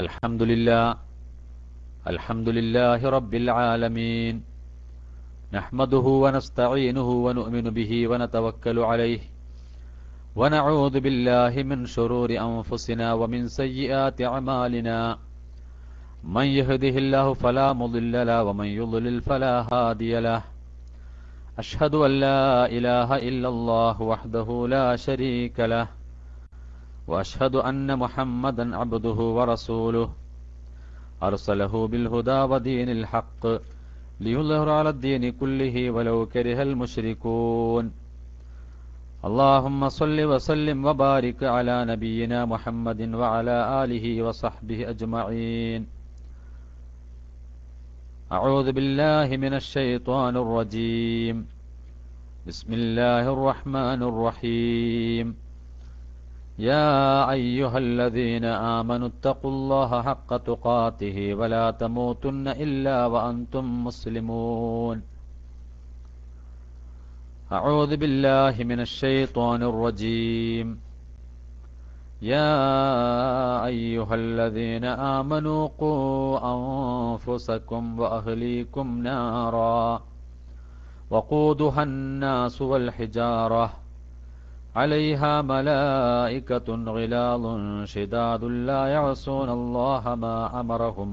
الحمد لله رب العالمين نحمده ونستعينه ونؤمن به ونتوكل عليه ونعوذ بالله من شرور أنفسنا ومن سيئات أعمالنا من يهده الله فلا مضل له ومن يضلل فلا هادي له أشهد أن لا إله إلا الله وحده لا شريك له وأشهد أن محمدا عبده ورسوله أرسله بالهدى ودين الحق ليظهر على الدين كله ولو كره المشركون اللهم صل وسلم وبارك على نبينا محمد وعلى آله وصحبه أجمعين أعوذ بالله من الشيطان الرجيم بسم الله الرحمن الرحيم يا أيها الذين آمنوا اتقوا الله حق تقاته ولا تموتن إلا وأنتم مسلمون أعوذ بالله من الشيطان الرجيم يا أيها الذين آمنوا قوا أنفسكم وأهليكم نارا وقودها الناس والحجارة عليها ملائكة غلاظ شداد لا يعصون الله ما أمرهم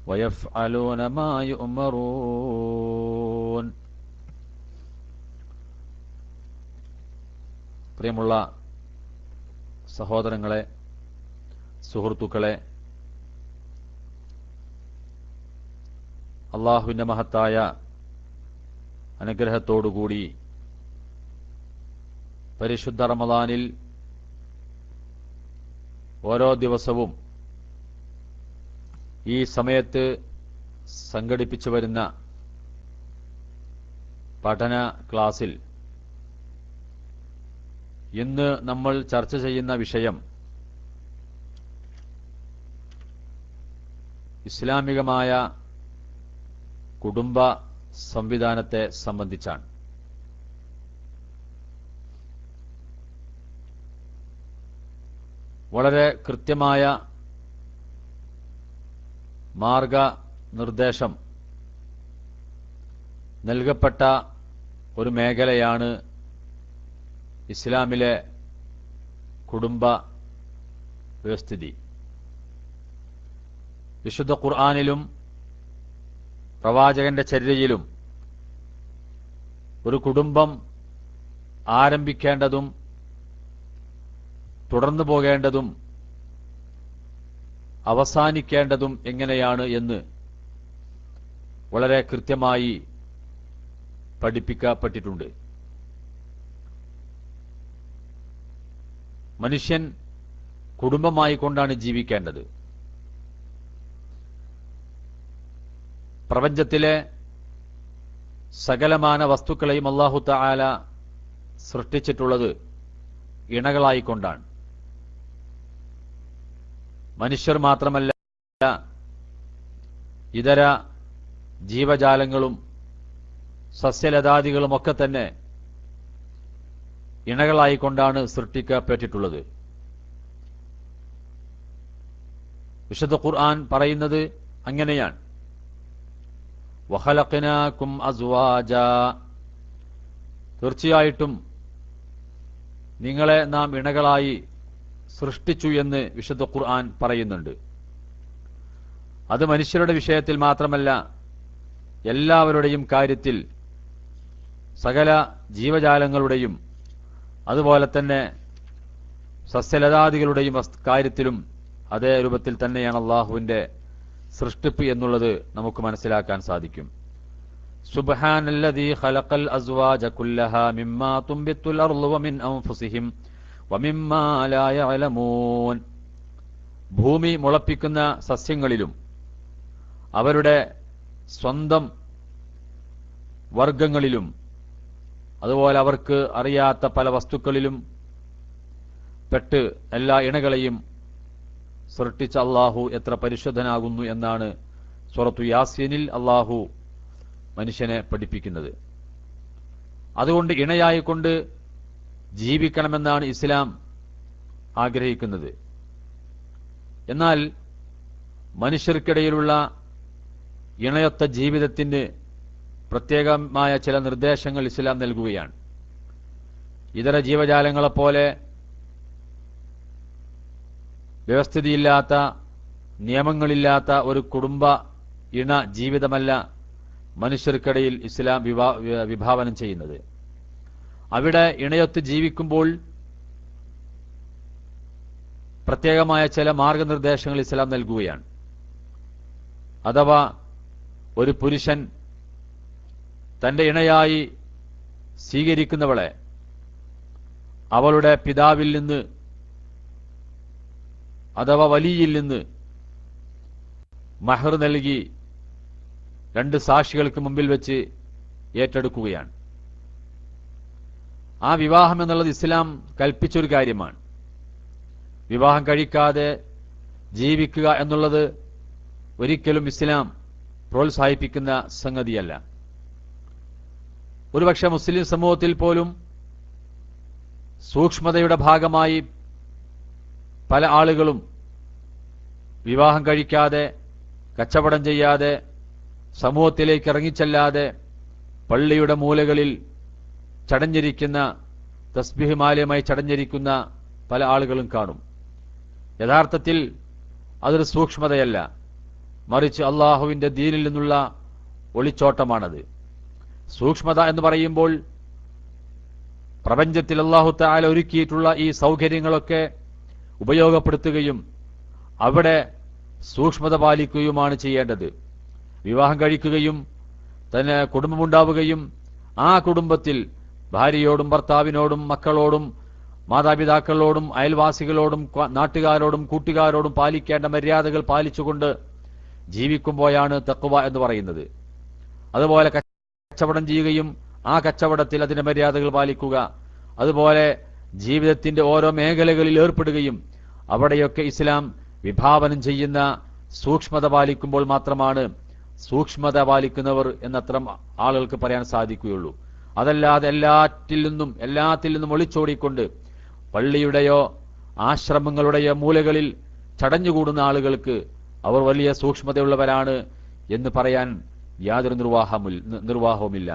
ويفعلون ما يؤمرون. പ്രിയമുള്ള സഹോദരങ്ങളെ, സുഹൃത്തുക്കളെ, അള്ളാഹുവിന്റെ മഹത്തായ അനുഗ്രഹത്തോടുകൂടി പരിശുദ്ധ റമദാനിൽ ഓരോ ദിവസവും ഈ സമയത്ത് സംഘടിപ്പിച്ചു വരുന്ന പഠന ക്ലാസിൽ ഇന്ന് നമ്മൾ ചർച്ച ചെയ്യുന്ന വിഷയം ഇസ്ലാമികമായ കുടുംബ സംവിധാനത്തെ സംബന്ധിച്ചാണ്. വളരെ കൃത്യമായ മാർഗനിർദ്ദേശം നൽകപ്പെട്ട ഒരു മേഖലയാണ് ഇസ്ലാമിലെ കുടുംബ വ്യവസ്ഥിതി. വിശുദ്ധ ഖുർആനിലും പ്രവാചകന്റെ ചര്യയിലും ഒരു കുടുംബം ആരംഭിക്കേണ്ടതും തുടർന്നു പോകേണ്ടതും അവസാനിക്കേണ്ടതും എങ്ങനെയാണ് എന്ന് വളരെ കൃത്യമായി പഠിപ്പിക്കപ്പെട്ടിട്ടുണ്ട്. മനുഷ്യൻ കുടുംബമായി കൊണ്ടാണ് ജീവിക്കേണ്ടത്. പ്രപഞ്ചത്തിലെ സകലമാന വസ്തുക്കളെയും അല്ലാഹു തആല സൃഷ്ടിച്ചിട്ടുള്ളത് ഇണകളായിക്കൊണ്ടാണ്. മനുഷ്യർ മാത്രമല്ല, ഇതര ജീവജാലങ്ങളും സസ്യലതാദികളുമൊക്കെ തന്നെ ഇണകളായിക്കൊണ്ടാണ് സൃഷ്ടിക്കപ്പെട്ടിട്ടുള്ളത്. വിശുദ്ധ ഖുർആൻ പറയുന്നത് അങ്ങനെയാണ്. വഖലഖനാകും അസ്വാജാ, തീർച്ചയായിട്ടും നിങ്ങളെ നാം ഇണകളായി സൃഷ്ടിച്ചു എന്ന് വിശുദ്ധ ഖുർആൻ പറയുന്നുണ്ട്. അത് മനുഷ്യരുടെ വിഷയത്തിൽ മാത്രമല്ല, എല്ലാവരുടെയും കാര്യത്തിൽ, സകല ജീവജാലങ്ങളുടെയും അതുപോലെ തന്നെ സസ്യലതാദികളുടെയും കാര്യത്തിലും അതേ രൂപത്തിൽ തന്നെയാണ് അള്ളാഹുവിന്റെ സൃഷ്ടിപ്പ് എന്നുള്ളത് നമുക്ക് മനസ്സിലാക്കാൻ സാധിക്കും. സുബ്ഹാനല്ലദീ ഖലഖൽ അസ്വാജ കുല്ലഹാ മിമ്മാ തുംബിത്തുൽ അർളു വമിൻ അൻഫുസിഹിം വമിമ്മാ ലാ യഅലമൂൻ. ഭൂമി മുളപ്പിക്കുന്ന സസ്യങ്ങളിലും അവരുടെ സ്വന്തം വർഗങ്ങളിലും അതുപോലെ അവർക്ക് അറിയാത്ത പല വസ്തുക്കളിലും പെട്ട് എല്ലാ ഇണകളെയും സൃഷ്ടിച്ച അള്ളാഹു എത്ര പരിശുദ്ധനാകുന്നു എന്നാണ് സൂറത്തു യാസീനിൽ അള്ളാഹു മനുഷ്യനെ പഠിപ്പിക്കുന്നത്. അതുകൊണ്ട് ഇണയായിക്കൊണ്ട് ജീവിക്കണമെന്നാണ് ഇസ്ലാം ആഗ്രഹിക്കുന്നത്. എന്നാൽ മനുഷ്യർക്കിടയിലുള്ള ഇണയൊത്ത ജീവിതത്തിന് പ്രത്യേകമായ ചില നിർദ്ദേശങ്ങൾ ഇസ്ലാം നൽകുകയാണ്. ഇതര ജീവജാലങ്ങളെപ്പോലെ വ്യവസ്ഥിതിയില്ലാത്ത, നിയമങ്ങളില്ലാത്ത ഒരു കുടുംബ ഇണ ജീവിതമല്ല മനുഷ്യർക്കിടയിൽ ഇസ്ലാം വിഭാവനം ചെയ്യുന്നത്. അവിടെ ഇണയൊത്ത് ജീവിക്കുമ്പോൾ പ്രത്യേകമായ ചില മാർഗനിർദ്ദേശങ്ങൾ ഇസ്ലാം നൽകുകയാണ്. അഥവാ ഒരു പുരുഷൻ തന്റെ ഇണയായി സ്വീകരിക്കുന്നവളെ അവളുടെ പിതാവിൽ നിന്ന് അഥവാ വലിയിൽ നിന്ന് മഹർ നൽകി 2 സാക്ഷികൾക്ക് മുമ്പിൽ വെച്ച് ഏറ്റെടുക്കുകയാണ്. ആ വിവാഹം എന്നുള്ളത് ഇസ്ലാം കൽപ്പിച്ചൊരു കാര്യമാണ്. വിവാഹം കഴിക്കാതെ ജീവിക്കുക എന്നുള്ളത് ഒരിക്കലും ഇസ്ലാം പ്രോത്സാഹിപ്പിക്കുന്ന സംഗതിയല്ല. ഒരുപക്ഷെ മുസ്ലിം സമൂഹത്തിൽ പോലും സൂക്ഷ്മതയുടെ ഭാഗമായി പല ആളുകളും വിവാഹം കഴിക്കാതെ, കച്ചവടം ചെയ്യാതെ, സമൂഹത്തിലേക്ക് ഇറങ്ങിച്ചെല്ലാതെ പള്ളിയുടെ മൂലകളിൽ ചടഞ്ഞിരിക്കുന്ന, തസ്ബീഹ് മാലയുമായി ചടഞ്ഞിരിക്കുന്ന പല ആളുകളും കാണും. യഥാർത്ഥത്തിൽ അതൊരു സൂക്ഷ്മതയല്ല, മറിച്ച് അള്ളാഹുവിന്റെ ദീനിൽ നിന്നുള്ള ഒളിച്ചോട്ടമാണത്. സൂക്ഷ്മത എന്ന് പറയുമ്പോൾ പ്രപഞ്ചത്തിൽ അല്ലാഹു തആല ഒരുക്കിയിട്ടുള്ള ഈ സൗകര്യങ്ങളൊക്കെ ഉപയോഗപ്പെടുത്തുകയും അവിടെ സൂക്ഷ്മത പാലിക്കുകയുമാണ് ചെയ്യേണ്ടത്. വിവാഹം കഴിക്കുകയും തന്നെ കുടുംബമുണ്ടാവുകയും ആ കുടുംബത്തിൽ ഭാര്യയോടും ഭർത്താവിനോടും മക്കളോടും മാതാപിതാക്കളോടും അയൽവാസികളോടും നാട്ടുകാരോടും കൂട്ടുകാരോടും പാലിക്കേണ്ട മര്യാദകൾ പാലിച്ചുകൊണ്ട് ജീവിക്കുമ്പോഴാണ് തഖ്വ എന്ന് പറയുന്നത്. അതുപോലെ കച്ചവടം ചെയ്യുകയും ആ കച്ചവടത്തിൽ അതിന്റെ മര്യാദകൾ പാലിക്കുക, അതുപോലെ ജീവിതത്തിന്റെ ഓരോ മേഖലകളിൽ ഏർപ്പെടുകയും അവിടെയൊക്കെ ഇസ്ലാം വിഭാവനം ചെയ്യുന്ന സൂക്ഷ്മത പാലിക്കുമ്പോൾ മാത്രമാണ് സൂക്ഷ്മത പാലിക്കുന്നവർ എന്നത്രം ആളുകൾക്ക് പറയാൻ സാധിക്കുകയുള്ളൂ. അതല്ലാതെ എല്ലാത്തിൽ നിന്നും ഒളിച്ചോടിക്കൊണ്ട് പള്ളിയുടെയോ ആശ്രമങ്ങളുടെയോ മൂലകളിൽ ചടഞ്ഞുകൂടുന്ന ആളുകൾക്ക് അവർ വലിയ സൂക്ഷ്മതയുള്ളവരാണ് എന്ന് പറയാൻ യാതൊരു നിർവാഹവുമില്ല.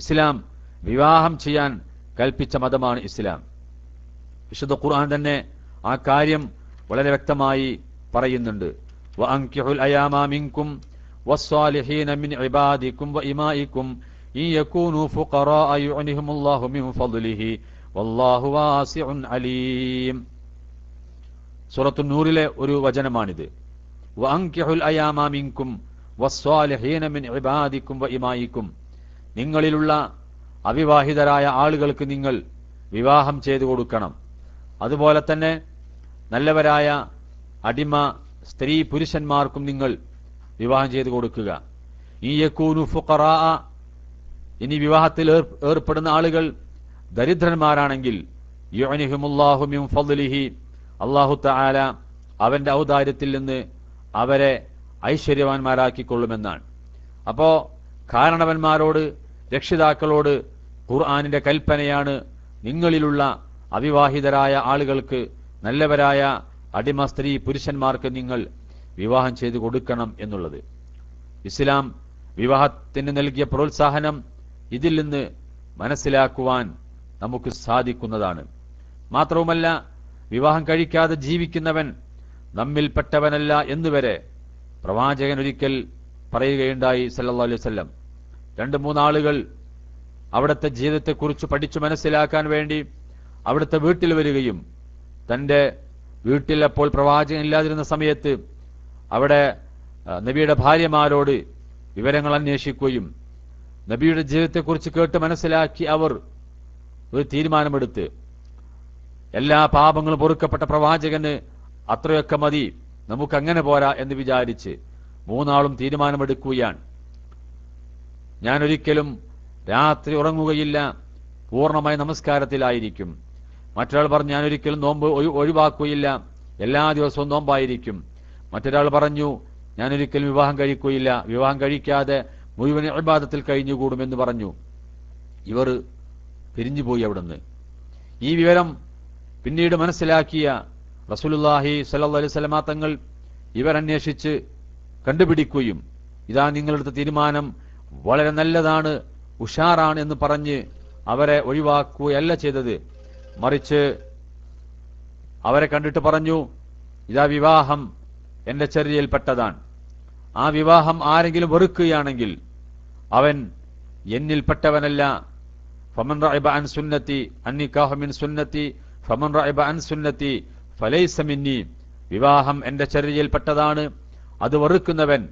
ഇസ്ലാം വിവാഹം ചെയ്യാൻ കൽപ്പിച്ച മതമാണ് ഇസ്ലാം. വിശുദ്ധ ഖുർആൻ തന്നെ ആ കാര്യം വളരെ വ്യക്തമായി പറയുന്നുണ്ട്. വഅൻകിഹുൽ അയാമ മിൻകും വസ്സാലിഹീന മിൻ ഇബാദികും വഇമാഇകും ഇൻ യകൂനു ഫുഖറാഅ യുഅനിഹുമുല്ലാഹു മിൻ ഫദ്ലിഹി വല്ലാഹു വാസിഉൻ അലീം. സൂറത്തുൻ നൂറിലെ ഒരു വചനമാണിത്. വഅൻകിഹുൽ അയാമ മിൻകും വസ്സാലിഹീന മിൻ ഇബാദികും വഇമാഇകും, നിങ്ങളിലുള്ള അവിവാഹിതരായ ആളുകൾക്ക് നിങ്ങൾ വിവാഹം ചെയ്തു കൊടുക്കണം. അതുപോലെ തന്നെ നല്ലവരായ അടിമ സ്ത്രീ പുരുഷന്മാർക്കും നിങ്ങൾ വിവാഹം ചെയ്തു കൊടുക്കുക. ഈ യകൂനു ഫുഖറാഅ, ഇനി വിവാഹത്തിൽ ഏർപ്പെടുന്ന ആളുകൾ ദരിദ്രന്മാരാണെങ്കിൽ യുഅനിഹുമുല്ലാഹു മിൻ ഫദ്ലിഹി, അല്ലാഹു തആല അവന്റെ ഔദാര്യത്തിൽ നിന്ന് അവരെ ഐശ്വര്യവാന്മാരാക്കിക്കൊള്ളുമെന്നാണ്. അപ്പോ കാരണവന്മാരോട്, രക്ഷിതാക്കളോട് ഖുർആനിന്റെ കൽപ്പനയാണ് നിങ്ങളിലുള്ള അവിവാഹിതരായ ആളുകൾക്ക്, നല്ലവരായ അടിമ സ്ത്രീ പുരുഷന്മാർക്ക് നിങ്ങൾ വിവാഹം ചെയ്തു കൊടുക്കണം എന്നുള്ളത്. ഇസ്ലാം വിവാഹത്തിന് നൽകിയ പ്രോത്സാഹനം ഇതിൽ നിന്ന് മനസ്സിലാക്കുവാൻ നമുക്ക് സാധിക്കുന്നതാണ്. മാത്രവുമല്ല, വിവാഹം കഴിക്കാതെ ജീവിക്കുന്നവൻ നമ്മിൽപ്പെട്ടവനല്ല എന്നുവരെ പ്രവാചകൻ ഒരിക്കൽ പറയുകയുണ്ടായി സല്ലല്ലാഹു അലൈഹി വസല്ലം. 2-3 ആളുകൾ അവിടുത്തെ ജീവിതത്തെക്കുറിച്ച് പഠിച്ചു മനസ്സിലാക്കാൻ വേണ്ടി അവിടുത്തെ വീട്ടിൽ വരികയും തന്റെ വീട്ടിൽ അപ്പോൾ പ്രവാചകൻ ഇല്ലാതിരുന്ന സമയത്ത് അവിടെ നബിയുടെ ഭാര്യമാരോട് വിവരങ്ങൾ അന്വേഷിക്കുകയും നബിയുടെ ജീവിതത്തെക്കുറിച്ച് കേട്ട് മനസ്സിലാക്കി അവർ ഒരു തീരുമാനമെടുത്ത് എല്ലാ പാപങ്ങളും പൊറുക്കപ്പെട്ട പ്രവാചകന് അത്രയൊക്കെ മതി, നമുക്കങ്ങനെ പോരാ എന്ന് വിചാരിച്ച് 3 ആളും തീരുമാനമെടുക്കുകയാണ്. ഞാനൊരിക്കലും രാത്രി ഉറങ്ങുകയില്ല, പൂർണ്ണമായ നമസ്കാരത്തിലായിരിക്കും. മറ്റൊരാൾ പറഞ്ഞു ഞാനൊരിക്കലും നോമ്പ് ഒഴിവാക്കുകയില്ല, എല്ലാ ദിവസവും നോമ്പായിരിക്കും. മറ്റൊരാൾ പറഞ്ഞു ഞാനൊരിക്കലും വിവാഹം കഴിക്കുകയില്ല, വിവാഹം കഴിക്കാതെ മുഴുവൻ ഇബാദത്തിൽ കഴിഞ്ഞുകൂടുമെന്ന് പറഞ്ഞു. ഇവർ പിരിഞ്ഞുപോയി അവിടുന്ന്. ഈ വിവരം പിന്നീട് മനസ്സിലാക്കിയ റസൂലുള്ളാഹി സ്വല്ലല്ലാഹു അലൈഹി വസല്ലമ തങ്ങൾ ഇവർ അന്വേഷിച്ച് കണ്ടുപിടിക്കുകയും ഇതാ നിങ്ങളെടുത്ത തീരുമാനം വളരെ നല്ലതാണ്, ഉഷാറാണ് എന്ന് പറഞ്ഞ് അവരെ ഒഴിവാക്കുകയല്ല ചെയ്തത്. മറിച്ച് അവരെ കണ്ടിട്ട് പറഞ്ഞു, ഇതാ വിവാഹം എന്റെ ചര്യയിൽപ്പെട്ടതാണ്. ആ വിവാഹം ആരെങ്കിലും വെറുക്കുകയാണെങ്കിൽ അവൻ എന്നിൽപ്പെട്ടവനല്ല. ഫമൻ റഅബ അൻ സുന്നത്തി അന്നിക്കാഹു മിൻ സുന്നത്തി ഫമൻ റഅബ അൻ സുന്നത്തി ഫലൈസ മിന്നി. വിവാഹം എന്റെ ചര്യയിൽപ്പെട്ടതാണ്, അത് വെറുക്കുന്നവൻ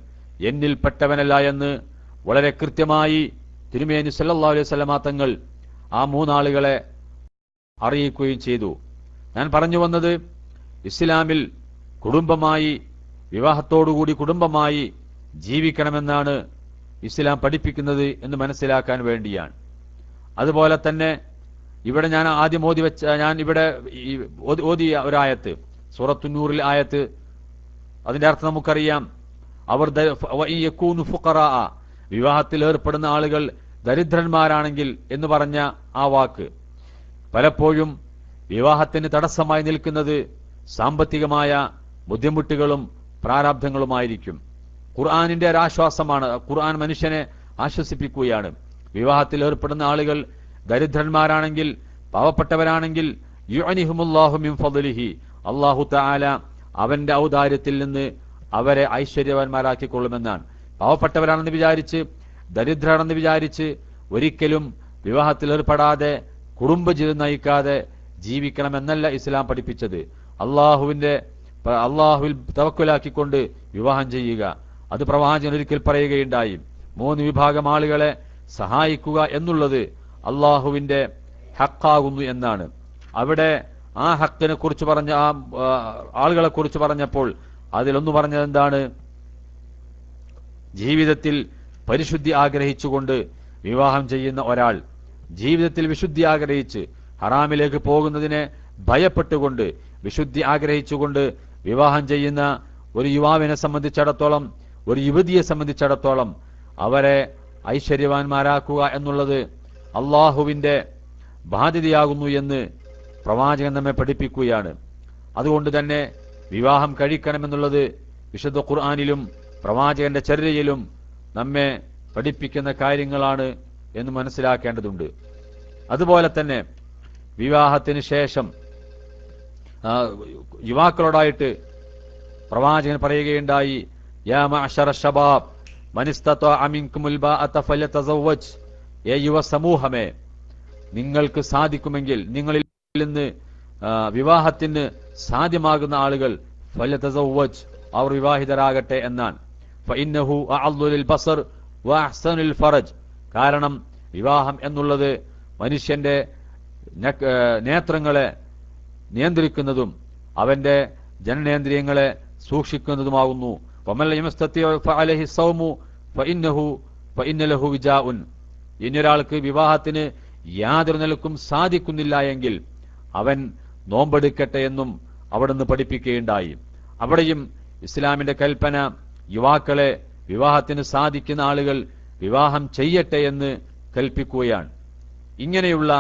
എന്നിൽപ്പെട്ടവനല്ല എന്ന് വളരെ കൃത്യമായി തിരുമേനി സല്ലല്ലാഹു അലൈഹി വസല്ലമ തങ്ങൾ ആ മൂന്നാളുകളെ അറിയിക്കുകയും ചെയ്തു. ഞാൻ പറഞ്ഞു വന്നത് ഇസ്ലാമിൽ കുടുംബമായി, വിവാഹത്തോടുകൂടി കുടുംബമായി ജീവിക്കണമെന്നാണ് ഇസ്ലാം പഠിപ്പിക്കുന്നത് എന്ന് മനസ്സിലാക്കാൻ വേണ്ടിയാണ്. അതുപോലെ തന്നെ ഇവിടെ ഞാൻ ആദ്യം ഞാൻ ഇവിടെ ഓതിയ ഒരായത്ത്, സൂറത്തു നൂറിൽ ആയത്ത്, അതിന്റെ അർത്ഥം നമുക്കറിയാം. അവർ വിവാഹത്തിൽ ഏർപ്പെടുന്ന ആളുകൾ ദരിദ്രന്മാരാണെങ്കിൽ എന്ന് പറഞ്ഞ ആ വാക്ക് പലപ്പോഴും വിവാഹത്തിന് തടസ്സമായി നിൽക്കുന്നത് സാമ്പത്തികമായ ബുദ്ധിമുട്ടുകളും പ്രാരാബ്ധങ്ങളുമായിരിക്കും. ഖുർആനിന്റെ ഒരാശ്വാസമാണ്. ഖുർആൻ മനുഷ്യനെ ആശ്വസിപ്പിക്കുകയാണ്. വിവാഹത്തിൽ ഏർപ്പെടുന്ന ആളുകൾ ദരിദ്രന്മാരാണെങ്കിൽ, പാവപ്പെട്ടവരാണെങ്കിൽ യുഅനിഹുമുല്ലാഹു മിൻ ഫദ്ലിഹി, അല്ലാഹു തആല അവന്റെ ഔദാര്യത്തിൽ നിന്ന് അവരെ ഐശ്വര്യവാന്മാരാക്കിക്കൊള്ളുമെന്നാണ്. പാവപ്പെട്ടവരാണെന്ന് വിചാരിച്ച്, ദരിദ്രരാണെന്ന് വിചാരിച്ച് ഒരിക്കലും വിവാഹത്തിൽ ഏർപ്പെടാതെ കുടുംബജീവിതം നയിക്കാതെ ജീവിക്കണമെന്നല്ല ഇസ്ലാം പഠിപ്പിച്ചത്. അള്ളാഹുവിൽ തവക്കുലാക്കിക്കൊണ്ട് വിവാഹം ചെയ്യുക. അത് പ്രവാചകൻ ഒരിക്കൽ പറയുകയുണ്ടായി. 3 വിഭാഗം ആളുകളെ സഹായിക്കുക എന്നുള്ളത് അള്ളാഹുവിന്റെ ഹക്കാകുന്നു എന്നാണ്. അവിടെ ആ ഹക്കിനെ കുറിച്ച് പറഞ്ഞ ആ ആളുകളെ കുറിച്ച് പറഞ്ഞപ്പോൾ അതിലൊന്നു പറഞ്ഞത് എന്താണ്? ജീവിതത്തിൽ പരിശുദ്ധി ആഗ്രഹിച്ചുകൊണ്ട് വിവാഹം ചെയ്യുന്ന ഒരാൾ, ജീവിതത്തിൽ വിശുദ്ധി ആഗ്രഹിച്ച് ഹറാമിലേക്ക് പോകുന്നതിനെ ഭയപ്പെട്ടുകൊണ്ട് വിശുദ്ധി ആഗ്രഹിച്ചുകൊണ്ട് വിവാഹം ചെയ്യുന്ന ഒരു യുവാവിനെ സംബന്ധിച്ചിടത്തോളം, ഒരു യുവതിയെ സംബന്ധിച്ചിടത്തോളം അവരെ ഐശ്വര്യവാന്മാരാക്കുക എന്നുള്ളത് അള്ളാഹുവിന്റെ ബാധ്യതയാകുന്നു എന്ന് പ്രവാചകൻ നമ്മെ പഠിപ്പിക്കുകയാണ്. അതുകൊണ്ട് തന്നെ വിവാഹം കഴിക്കണമെന്നുള്ളത് വിശുദ്ധ ഖുർആനിലും പ്രവാചകന്റെ ചര്യയിലും നമ്മെ പഠിപ്പിക്കുന്ന കാര്യങ്ങളാണ് എന്ന് മനസ്സിലാക്കേണ്ടതുണ്ട്. അതുപോലെ തന്നെ വിവാഹത്തിന് ശേഷം യുവാക്കളോടായിട്ട് പ്രവാചകൻ പറയുകയുണ്ടായി, യാ മഅ്ശറ ശബാബ് മൻ ഇസ്തതഅ മിൻകുമുൽ ബാഅത ഫലയതസവ്വജ്. ഏ യുവ സമൂഹമേ, നിങ്ങൾക്ക് സാധിക്കുമെങ്കിൽ, നിങ്ങളിൽ നിന്ന് വിവാഹത്തിന് സാധ്യമാകുന്ന ആളുകൾ ഫലയതസവ്വജ്, അവർ വിവാഹിതരാകട്ടെ എന്നാണ്. ഫഇന്നഹു അഅദ്ദു ലിൽ ബസർ വഅഹ്സനു ലിൽ ഫറജ്. കാരണം വിവാഹം എന്നുള്ളത് മനുഷ്യന്റെ നേത്രങ്ങളെ നിയന്ത്രിക്കുന്നതും അവന്റെ ജനനേന്ദ്രിയങ്ങളെ സൂക്ഷിക്കുന്നതുമാകുന്നു. ഇന്നൊരാൾക്ക് വിവാഹത്തിന് യാതൊരു നിലക്കും സാധിക്കുന്നില്ല എങ്കിൽ അവൻ നോമ്പെടുക്കട്ടെ എന്നും അവിടുന്ന് പഠിപ്പിക്കുകയുണ്ടായി. അവിടെയും ഇസ്ലാമിന്റെ കൽപ്പന യുവാക്കളെ, വിവാഹത്തിന് സാധിക്കുന്ന ആളുകൾ വിവാഹം ചെയ്യട്ടെ എന്ന് കൽപ്പിക്കുകയാണ്. ഇങ്ങനെയുള്ള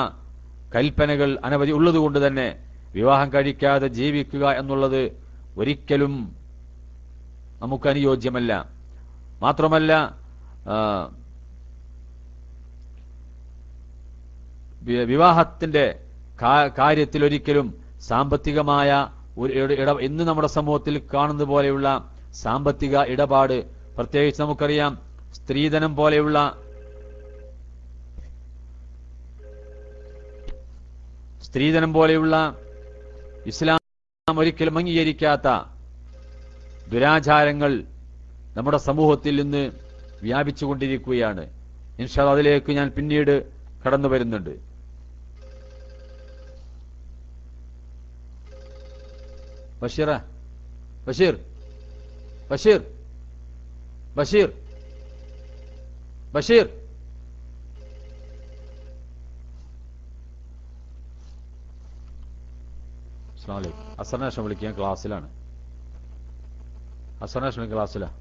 കൽപ്പനകൾ അനവധി ഉള്ളതുകൊണ്ട് തന്നെ വിവാഹം കഴിക്കാതെ ജീവിക്കുക എന്നുള്ളത് ഒരിക്കലും നമുക്ക് അനുയോജ്യമല്ല. മാത്രമല്ല വിവാഹത്തിന്റെ കാര്യത്തിൽ ഒരിക്കലും സാമ്പത്തികമായ ഇന്ന് നമ്മുടെ സമൂഹത്തിൽ കാണുന്നത് പോലെയുള്ള സാമ്പത്തിക ഇടപാട്, പ്രത്യേകിച്ച് നമുക്കറിയാം സ്ത്രീധനം പോലെയുള്ള ഇസ്ലാം ഒരിക്കലും അംഗീകരിക്കാത്ത ദുരാചാരങ്ങൾ നമ്മുടെ സമൂഹത്തിൽ നിന്ന് വ്യാപിച്ചുകൊണ്ടിരിക്കുകയാണ്. ഇൻഷാ അല്ലാഹ് അതിലേക്ക് ഞാൻ പിന്നീട് കടന്നു വരുന്നുണ്ട്. ബഷീർ ബഷീർ ബഷീർ ബഷീർ ബഷീർ അസർനേഷം വിളിക്കാൻ ക്ലാസ്സിലാണ്. അസർനേഷം ക്ലാസ്സിലാണ്.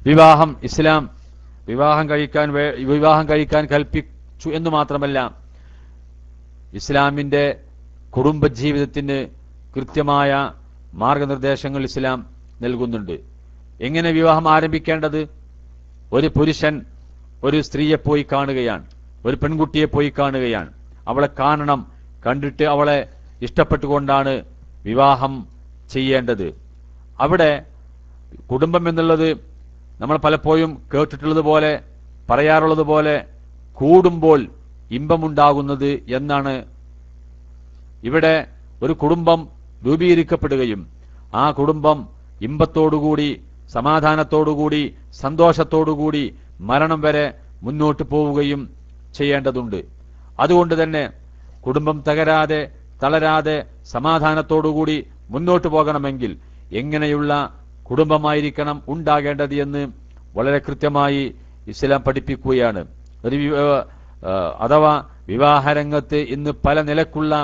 വിവാഹം ഇസ്ലാം വിവാഹം കഴിക്കാൻ കൽപ്പിച്ചു എന്ന് മാത്രമല്ല, ഇസ്ലാമിന്റെ കുടുംബജീവിതത്തിന് കൃത്യമായ മാർഗനിർദ്ദേശങ്ങൾ ഇസ്ലാം നൽകുന്നുണ്ട്. എങ്ങനെ വിവാഹം ആരംഭിക്കേണ്ടത്? ഒരു പുരുഷൻ ഒരു സ്ത്രീയെ പോയി കാണുകയാണ്, ഒരു പെൺകുട്ടിയെ പോയി കാണുകയാണ്. അവളെ കാണണം, കണ്ടിട്ട് അവളെ ഇഷ്ടപ്പെട്ടുകൊണ്ടാണ് വിവാഹം ചെയ്യേണ്ടത്. അവിടെ കുടുംബം എന്നുള്ളത് നമ്മൾ പലപ്പോഴും കേട്ടിട്ടുള്ളത് പോലെ, പറയാറുള്ളത് പോലെ കൂടുമ്പോൾ ഇമ്പമുണ്ടാകുന്നത് എന്നാണ്. ഇവിടെ ഒരു കുടുംബം രൂപീകരിക്കപ്പെടുകയും ആ കുടുംബം ഇമ്പത്തോടുകൂടി, സമാധാനത്തോടുകൂടി, സന്തോഷത്തോടുകൂടി മരണം വരെ മുന്നോട്ട് പോവുകയും ചെയ്യേണ്ടതുണ്ട്. അതുകൊണ്ട് തന്നെ കുടുംബം തകരാതെ, തളരാതെ, സമാധാനത്തോടുകൂടി മുന്നോട്ട് പോകണമെങ്കിൽ എങ്ങനെയുള്ള കുടുംബമായിരിക്കണം ഉണ്ടാകേണ്ടത് എന്ന് വളരെ കൃത്യമായി ഇസ്ലാം പഠിപ്പിക്കുകയാണ്. അഥവാ വിവാഹരംഗത്ത് ഇന്ന് പല നിലക്കുള്ള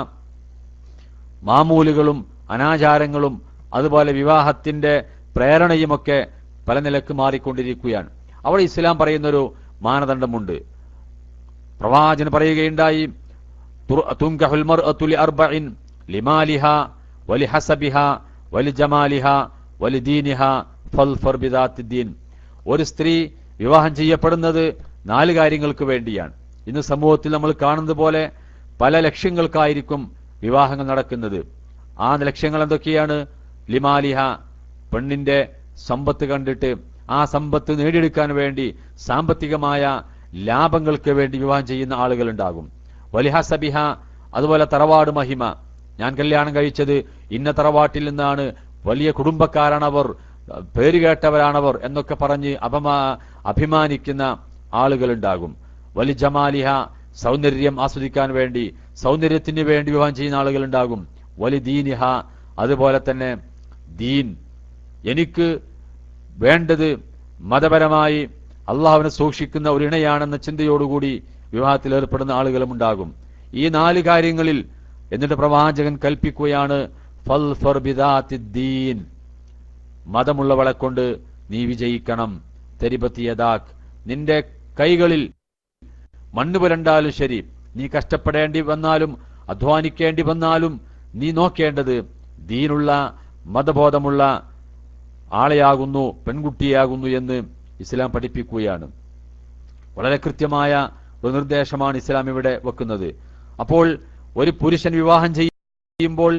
മാമൂലുകളും അനാചാരങ്ങളും അതുപോലെ വിവാഹത്തിന്റെ പ്രേരണയുമൊക്കെ പല നിലക്ക് മാറിക്കൊണ്ടിരിക്കുകയാണ്. അവിടെ ഇസ്ലാം പറയുന്നൊരു മാനദണ്ഡമുണ്ട്. പ്രവാചകൻ പറയുകയുണ്ടായി, തുൻകഹുൽ മർഅതു ലിഅർബഇൻ ലിമാലിഹാ വലിഹസബിഹാ വലിജമാലിഹാ വലിദീനിഹാ ഫൽഫർ ബിദാത്തിദ്ദീൻ. ഒരു സ്ത്രീ വിവാഹം ചെയ്യപ്പെടുന്നത് 4 കാര്യങ്ങൾക്ക് വേണ്ടിയാണ്. ഇന്ന് സമൂഹത്തിൽ നമ്മൾ കാണുന്നത് പോലെ പല ലക്ഷ്യങ്ങൾക്കായിരിക്കും വിവാഹങ്ങൾ നടക്കുന്നത്. ആ ലക്ഷ്യങ്ങൾ എന്തൊക്കെയാണ്? ലിമാലിഹ, പെണ്ണിന്റെ സമ്പത്ത് കണ്ടിട്ട് ആ സമ്പത്ത് നേടിയെടുക്കാൻ വേണ്ടി സാമ്പത്തികമായ ലാഭങ്ങൾക്ക് വേണ്ടി വിവാഹം ചെയ്യുന്ന ആളുകളുണ്ടാകും. വലിഹസബിഹ, അതുപോലെ തറവാട് മഹിമ, ഞാൻ കല്യാണം കഴിച്ചത് ഇന്ന തറവാട്ടിൽ നിന്നാണ്, വലിയ കുടുംബക്കാരാണവർ, പേരുകേട്ടവരാണവർ എന്നൊക്കെ പറഞ്ഞ് അഭിമാനിക്കുന്ന ആളുകളുണ്ടാകും. വലി ജമാലിഹ, സൗന്ദര്യം ആസ്വദിക്കാൻ വേണ്ടി, സൗന്ദര്യത്തിന് വേണ്ടി വിവാഹം ചെയ്യുന്ന ആളുകളുണ്ടാകും. വലി ദീനിഹ, അതുപോലെ തന്നെ ദീൻ, എനിക്ക് വേണ്ടത് മതപരമായി അള്ളാഹുവിനെ സൂക്ഷിക്കുന്ന ഒരു ഇണയാണെന്ന ചിന്തയോടുകൂടി വിവാഹത്തിൽ ഏർപ്പെടുന്ന ആളുകളും ഉണ്ടാകും. ഈ 4 കാര്യങ്ങളിൽ എന്നിട്ട് പ്രവാചകൻ കൽപ്പിക്കുകയാണ്, ഫൽഫർ ബിദാത്തിദ്ദീൻ, മതമുള്ളവളെ കൊണ്ട് നീ വിജയിക്കണം. തെരിബത്തി യദാക്, നിന്റെ കൈകളിൽ മണ്ണ് പുരണ്ടാലും ശരി, നീ കഷ്ടപ്പെടേണ്ടി വന്നാലും അധ്വാനിക്കേണ്ടി വന്നാലും നീ നോക്കേണ്ടത് ദീനുള്ള മതബോധമുള്ള ആളെയാകുന്നു, പെൺകുട്ടിയാകുന്നു എന്ന് ഇസ്ലാം പഠിപ്പിക്കുകയാണ്. വളരെ കൃത്യമായ ഒരു നിർദ്ദേശമാണ് ഇസ്ലാം ഇവിടെ വെക്കുന്നത്. അപ്പോൾ ഒരു പുരുഷൻ വിവാഹം ചെയ്യുമ്പോൾ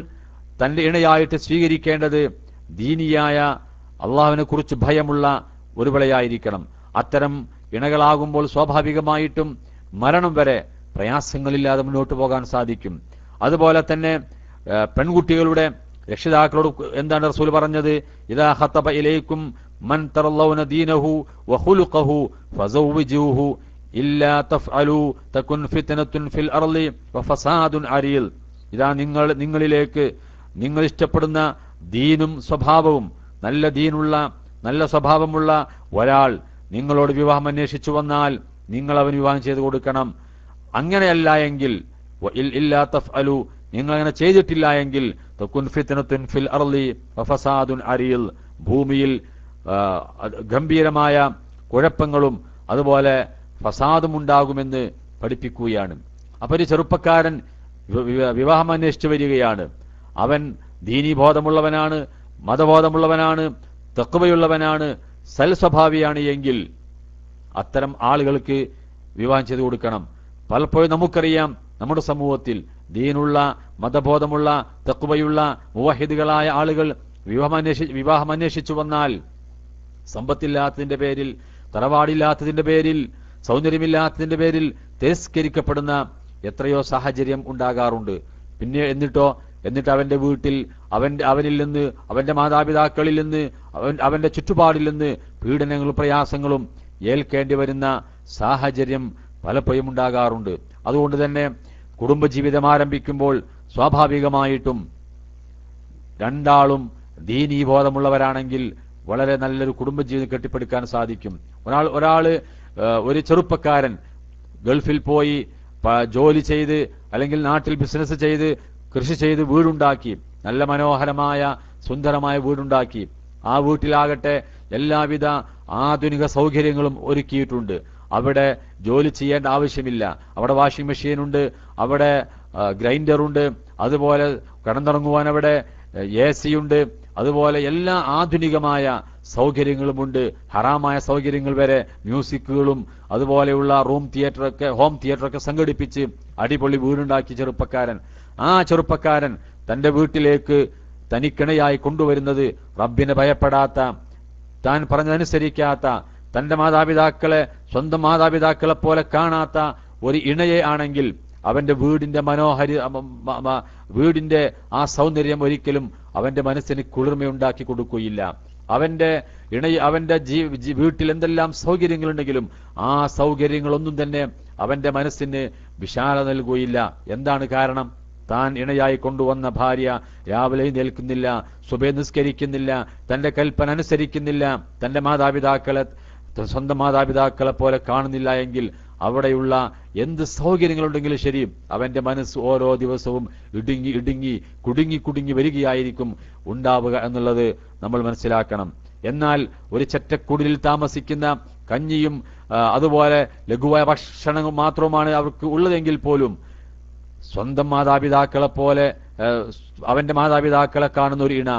തന്റെ ഇണയായിട്ട് സ്വീകരിക്കേണ്ടത് ദീനിയായ അള്ളാഹുവിനെ കുറിച്ച് ഭയമുള്ള ഒരുവളയായിരിക്കണം. അത്തരം ഇണകളാകുമ്പോൾ സ്വാഭാവികമായിട്ടും മരണം വരെ പ്രയാസങ്ങളില്ലാതെ മുന്നോട്ട് പോകാൻ സാധിക്കും. അതുപോലെ തന്നെ പെൺകുട്ടികളുടെ രക്ഷിതാക്കളോട് എന്താണ് റസൂൽ പറഞ്ഞത്? ഇദാ ഖതബ ഇലൈക്കും മൻ തറല്ലൗന ദീനഹു വഖുലുഖഹു ഫസവ്വിജൂഹു ഇല്ലാ തഫ്അലു തകുൻ ഫിത്നത്തുൻ ഫിൽ അർളി വഫസാദുൻ അരീൽ. ഇതാ നിങ്ങളിലേക്ക് നിങ്ങൾ ഇഷ്ടപ്പെടുന്ന ദീനും സ്വഭാവവും, നല്ല ദീനുള്ള നല്ല സ്വഭാവമുള്ള ഒരാൾ നിങ്ങളോട് വിവാഹം അന്വേഷിച്ചു വന്നാൽ നിങ്ങൾ അവന് വിവാഹം ചെയ്തു കൊടുക്കണം. അങ്ങനെയല്ല എങ്കിൽ ഇല്ലാ തഫ്അലു, നിങ്ങൾ അങ്ങനെ ചെയ്തിട്ടില്ല എങ്കിൽ തകുൻ ഫിത്നത്തുൻ ഫിൽ അർളി വഫസാദുൻ അരീൽ, ഭൂമിയിൽ ഗംഭീരമായ കുഴപ്പങ്ങളും അതുപോലെ ഫസാദും ഉണ്ടാകുമെന്ന് പഠിപ്പിക്കുകയാണ്. അപ്പൊ ഒരു ചെറുപ്പക്കാരൻ വിവാഹം അന്വേഷിച്ചു വരികയാണ്. അവൻ ദീനീബോധമുള്ളവനാണ്, മതബോധമുള്ളവനാണ്, തഖ്വയുള്ളവനാണ്, സൽസ്വഭാവിയാണ് എങ്കിൽ അത്തരം ആളുകൾക്ക് വിവാഹം ചെയ്തു കൊടുക്കണം. പലപ്പോഴും നമുക്കറിയാം, നമ്മുടെ സമൂഹത്തിൽ ദീനുള്ള, മതബോധമുള്ള, തഖ്വയുള്ള, മുവഹിദുകളായ ആളുകൾ വിവാഹം അന്വേഷിച്ചു വന്നാൽ സമ്പത്തില്ലാത്തതിന്റെ പേരിൽ, തറവാടില്ലാത്തതിന്റെ പേരിൽ, സൗന്ദര്യമില്ലാത്തതിന്റെ പേരിൽ തിരസ്കരിക്കപ്പെടുന്ന എത്രയോ സാഹചര്യം ഉണ്ടാകാറുണ്ട്. പിന്നെ എന്നിട്ട് അവന്റെ വീട്ടിൽ അവനിൽ നിന്ന്, അവന്റെ മാതാപിതാക്കളിൽ നിന്ന്, അവന്റെ ചുറ്റുപാടിൽ നിന്ന് പീഡനങ്ങളും പ്രയാസങ്ങളും ഏൽക്കേണ്ടി വരുന്ന സാഹചര്യം പലപ്പോഴും ഉണ്ടാകാറുണ്ട്. അതുകൊണ്ട് തന്നെ കുടുംബജീവിതം ആരംഭിക്കുമ്പോൾ സ്വാഭാവികമായിട്ടും രണ്ടാളും ദീനീബോധമുള്ളവരാണെങ്കിൽ വളരെ നല്ലൊരു കുടുംബജീവിതം കെട്ടിപ്പടുക്കാൻ സാധിക്കും. ഒരു ചെറുപ്പക്കാരൻ ഗൾഫിൽ പോയി ജോലി ചെയ്ത് അല്ലെങ്കിൽ നാട്ടിൽ ബിസിനസ് ചെയ്ത് കൃഷി ചെയ്ത് വീടുണ്ടാക്കി, നല്ല മനോഹരമായ സുന്ദരമായ വീടുണ്ടാക്കി. ആ വീട്ടിലാകട്ടെ എല്ലാവിധ ആധുനിക സൗകര്യങ്ങളും ഒരുക്കിയിട്ടുണ്ട്. അവിടെ ജോലി ചെയ്യേണ്ട ആവശ്യമില്ല. അവിടെ വാഷിംഗ് മെഷീൻ ഉണ്ട്, അവിടെ ഗ്രൈൻഡറുണ്ട്, അതുപോലെ കിടന്നിറങ്ങുവാൻ അവിടെ AC ഉണ്ട്, അതുപോലെ എല്ലാ ആധുനികമായ സൗകര്യങ്ങളുമുണ്ട്. ഹറാമായ സൗകര്യങ്ങൾ വരെ, മ്യൂസിക്കുകളും അതുപോലെയുള്ള ഹോം തിയേറ്ററൊക്കെ സംഘടിപ്പിച്ച് അടിപൊളി വീടുണ്ടാക്കി ചെറുപ്പക്കാരൻ. ആ ചെറുപ്പക്കാരൻ തന്റെ വീട്ടിലേക്ക് തനിക്കിണയായി കൊണ്ടുവരുന്നത് റബ്ബിനെ ഭയപ്പെടാത്ത, താൻ പറഞ്ഞതനുസരിക്കാത്ത, തന്റെ മാതാപിതാക്കളെ സ്വന്തം മാതാപിതാക്കളെ പോലെ കാണാത്ത ഒരു ഇണയെ ആണെങ്കിൽ അവന്റെ വീടിന്റെ ആ സൗന്ദര്യം ഒരിക്കലും അവന്റെ മനസ്സിന് കുളിർമയുണ്ടാക്കി കൊടുക്കുകയില്ല. അവന്റെ വീട്ടിൽ എന്തെല്ലാം സൗകര്യങ്ങളുണ്ടെങ്കിലും ആ സൗകര്യങ്ങളൊന്നും തന്നെ അവന്റെ മനസ്സിന് വിശാല നൽകുകയില്ല. എന്താണ് കാരണം? താൻ ഇണയായി കൊണ്ടുവന്ന ഭാര്യ രാവിലെ നിൽക്കുന്നില്ല, സുബഹി നിസ്കരിക്കുന്നില്ല, തന്റെ കൽപ്പന അനുസരിക്കുന്നില്ല, തന്റെ സ്വന്തം മാതാപിതാക്കളെ പോലെ കാണുന്നില്ല എങ്കിൽ അവിടെയുള്ള എന്ത് സൗകര്യങ്ങളുണ്ടെങ്കിലും ശരി അവന്റെ മനസ്സ് ഓരോ ദിവസവും കുടുങ്ങി വരികയായിരിക്കും ഉണ്ടാവുക എന്നുള്ളത് നമ്മൾ മനസ്സിലാക്കണം. എന്നാൽ ഒരു ചെറ്റക്കുടിലിൽ താമസിക്കുന്ന കഞ്ഞിയും അതുപോലെ ലഘുവായ ഭക്ഷണവും മാത്രമാണ് അവർക്ക് ഉള്ളതെങ്കിൽ പോലും സ്വന്തം മാതാപിതാക്കളെ പോലെ അവന്റെ മാതാപിതാക്കളെ കാണുന്ന ഒരു ഇണ,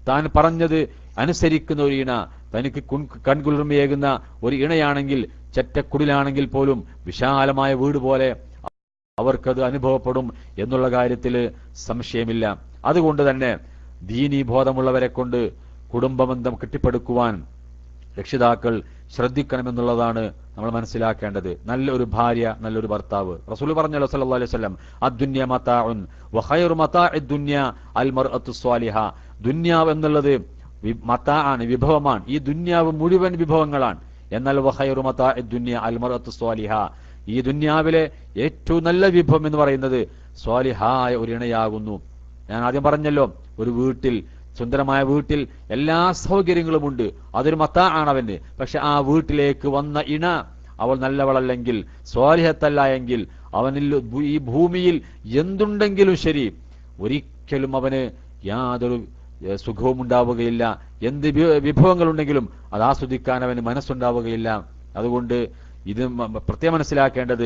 താൻ പറഞ്ഞത് അനുസരിക്കുന്ന ഒരു ഇണ, തനിക്ക് കൺകുളിർമയേകുന്ന ഒരു ഇണയാണെങ്കിൽ, ചെറ്റക്കുടിലാണെങ്കിൽ പോലും വിശാലമായ വീട് പോലെ അവർക്കത് അനുഭവപ്പെടും എന്നുള്ള കാര്യത്തിൽ സംശയമില്ല. അതുകൊണ്ട് തന്നെ ദീനീ ബോധമുള്ളവരെ കൊണ്ട് കുടുംബബന്ധം കെട്ടിപ്പടുക്കുവാൻ രക്ഷിതാക്കൾ ശ്രദ്ധിക്കണമെന്നുള്ളതാണ് നമ്മൾ മനസ്സിലാക്കേണ്ടത്. നല്ലൊരു ഭാര്യ, നല്ലൊരു ഭർത്താവ്. റസൂൽ പറഞ്ഞല്ലോ സല്ലല്ലാഹു അലൈഹി വസല്ലം, അദ്ദുന്യ മതാഉൻ വഖൈറു മതാഇദ് ദുന്യ അൽ മർഅത്തു സ്വാലിഹ. ദുന്യാവ് എന്നുള്ളത് മതാആണ്, വിഭവമാണ്. ഈ ദുന്യാവ് മുഴുവൻ വിഭവങ്ങളാണ്. എന്നാൽ വഖൈറു മതാഇദ് ദുന്യ അൽ മർഅത്തു സ്വാലിഹ, ഈ ദുന്യാവിലെ ഏറ്റവും നല്ല വിഭവം എന്ന് പറയുന്നത് സ്വാലിഹായ ഒരു ഇണയാകുന്നു. ഞാൻ ആദ്യം പറഞ്ഞല്ലോ, ഒരു വീട്ടിൽ, സുന്ദരമായ വീട്ടിൽ എല്ലാ സൗകര്യങ്ങളുമുണ്ട്, അതൊരു മതാആണ് അവന്. പക്ഷെ ആ വീട്ടിലേക്ക് വന്ന ഇണ അവൾ നല്ലവളല്ലെങ്കിൽ, സ്വാലിഹത്തല്ല എങ്കിൽ അവനിൽ ഈ ഭൂമിയിൽ എന്തുണ്ടെങ്കിലും ശരി ഒരിക്കലും അവന് യാതൊരു സുഖവും ഉണ്ടാവുകയില്ല. എന്ത് വിഭവങ്ങളുണ്ടെങ്കിലും അത് ആസ്വദിക്കാൻ അവന് മനസ്സുണ്ടാവുകയില്ല. അതുകൊണ്ട് ഇത് പ്രത്യേകം മനസ്സിലാക്കേണ്ടത്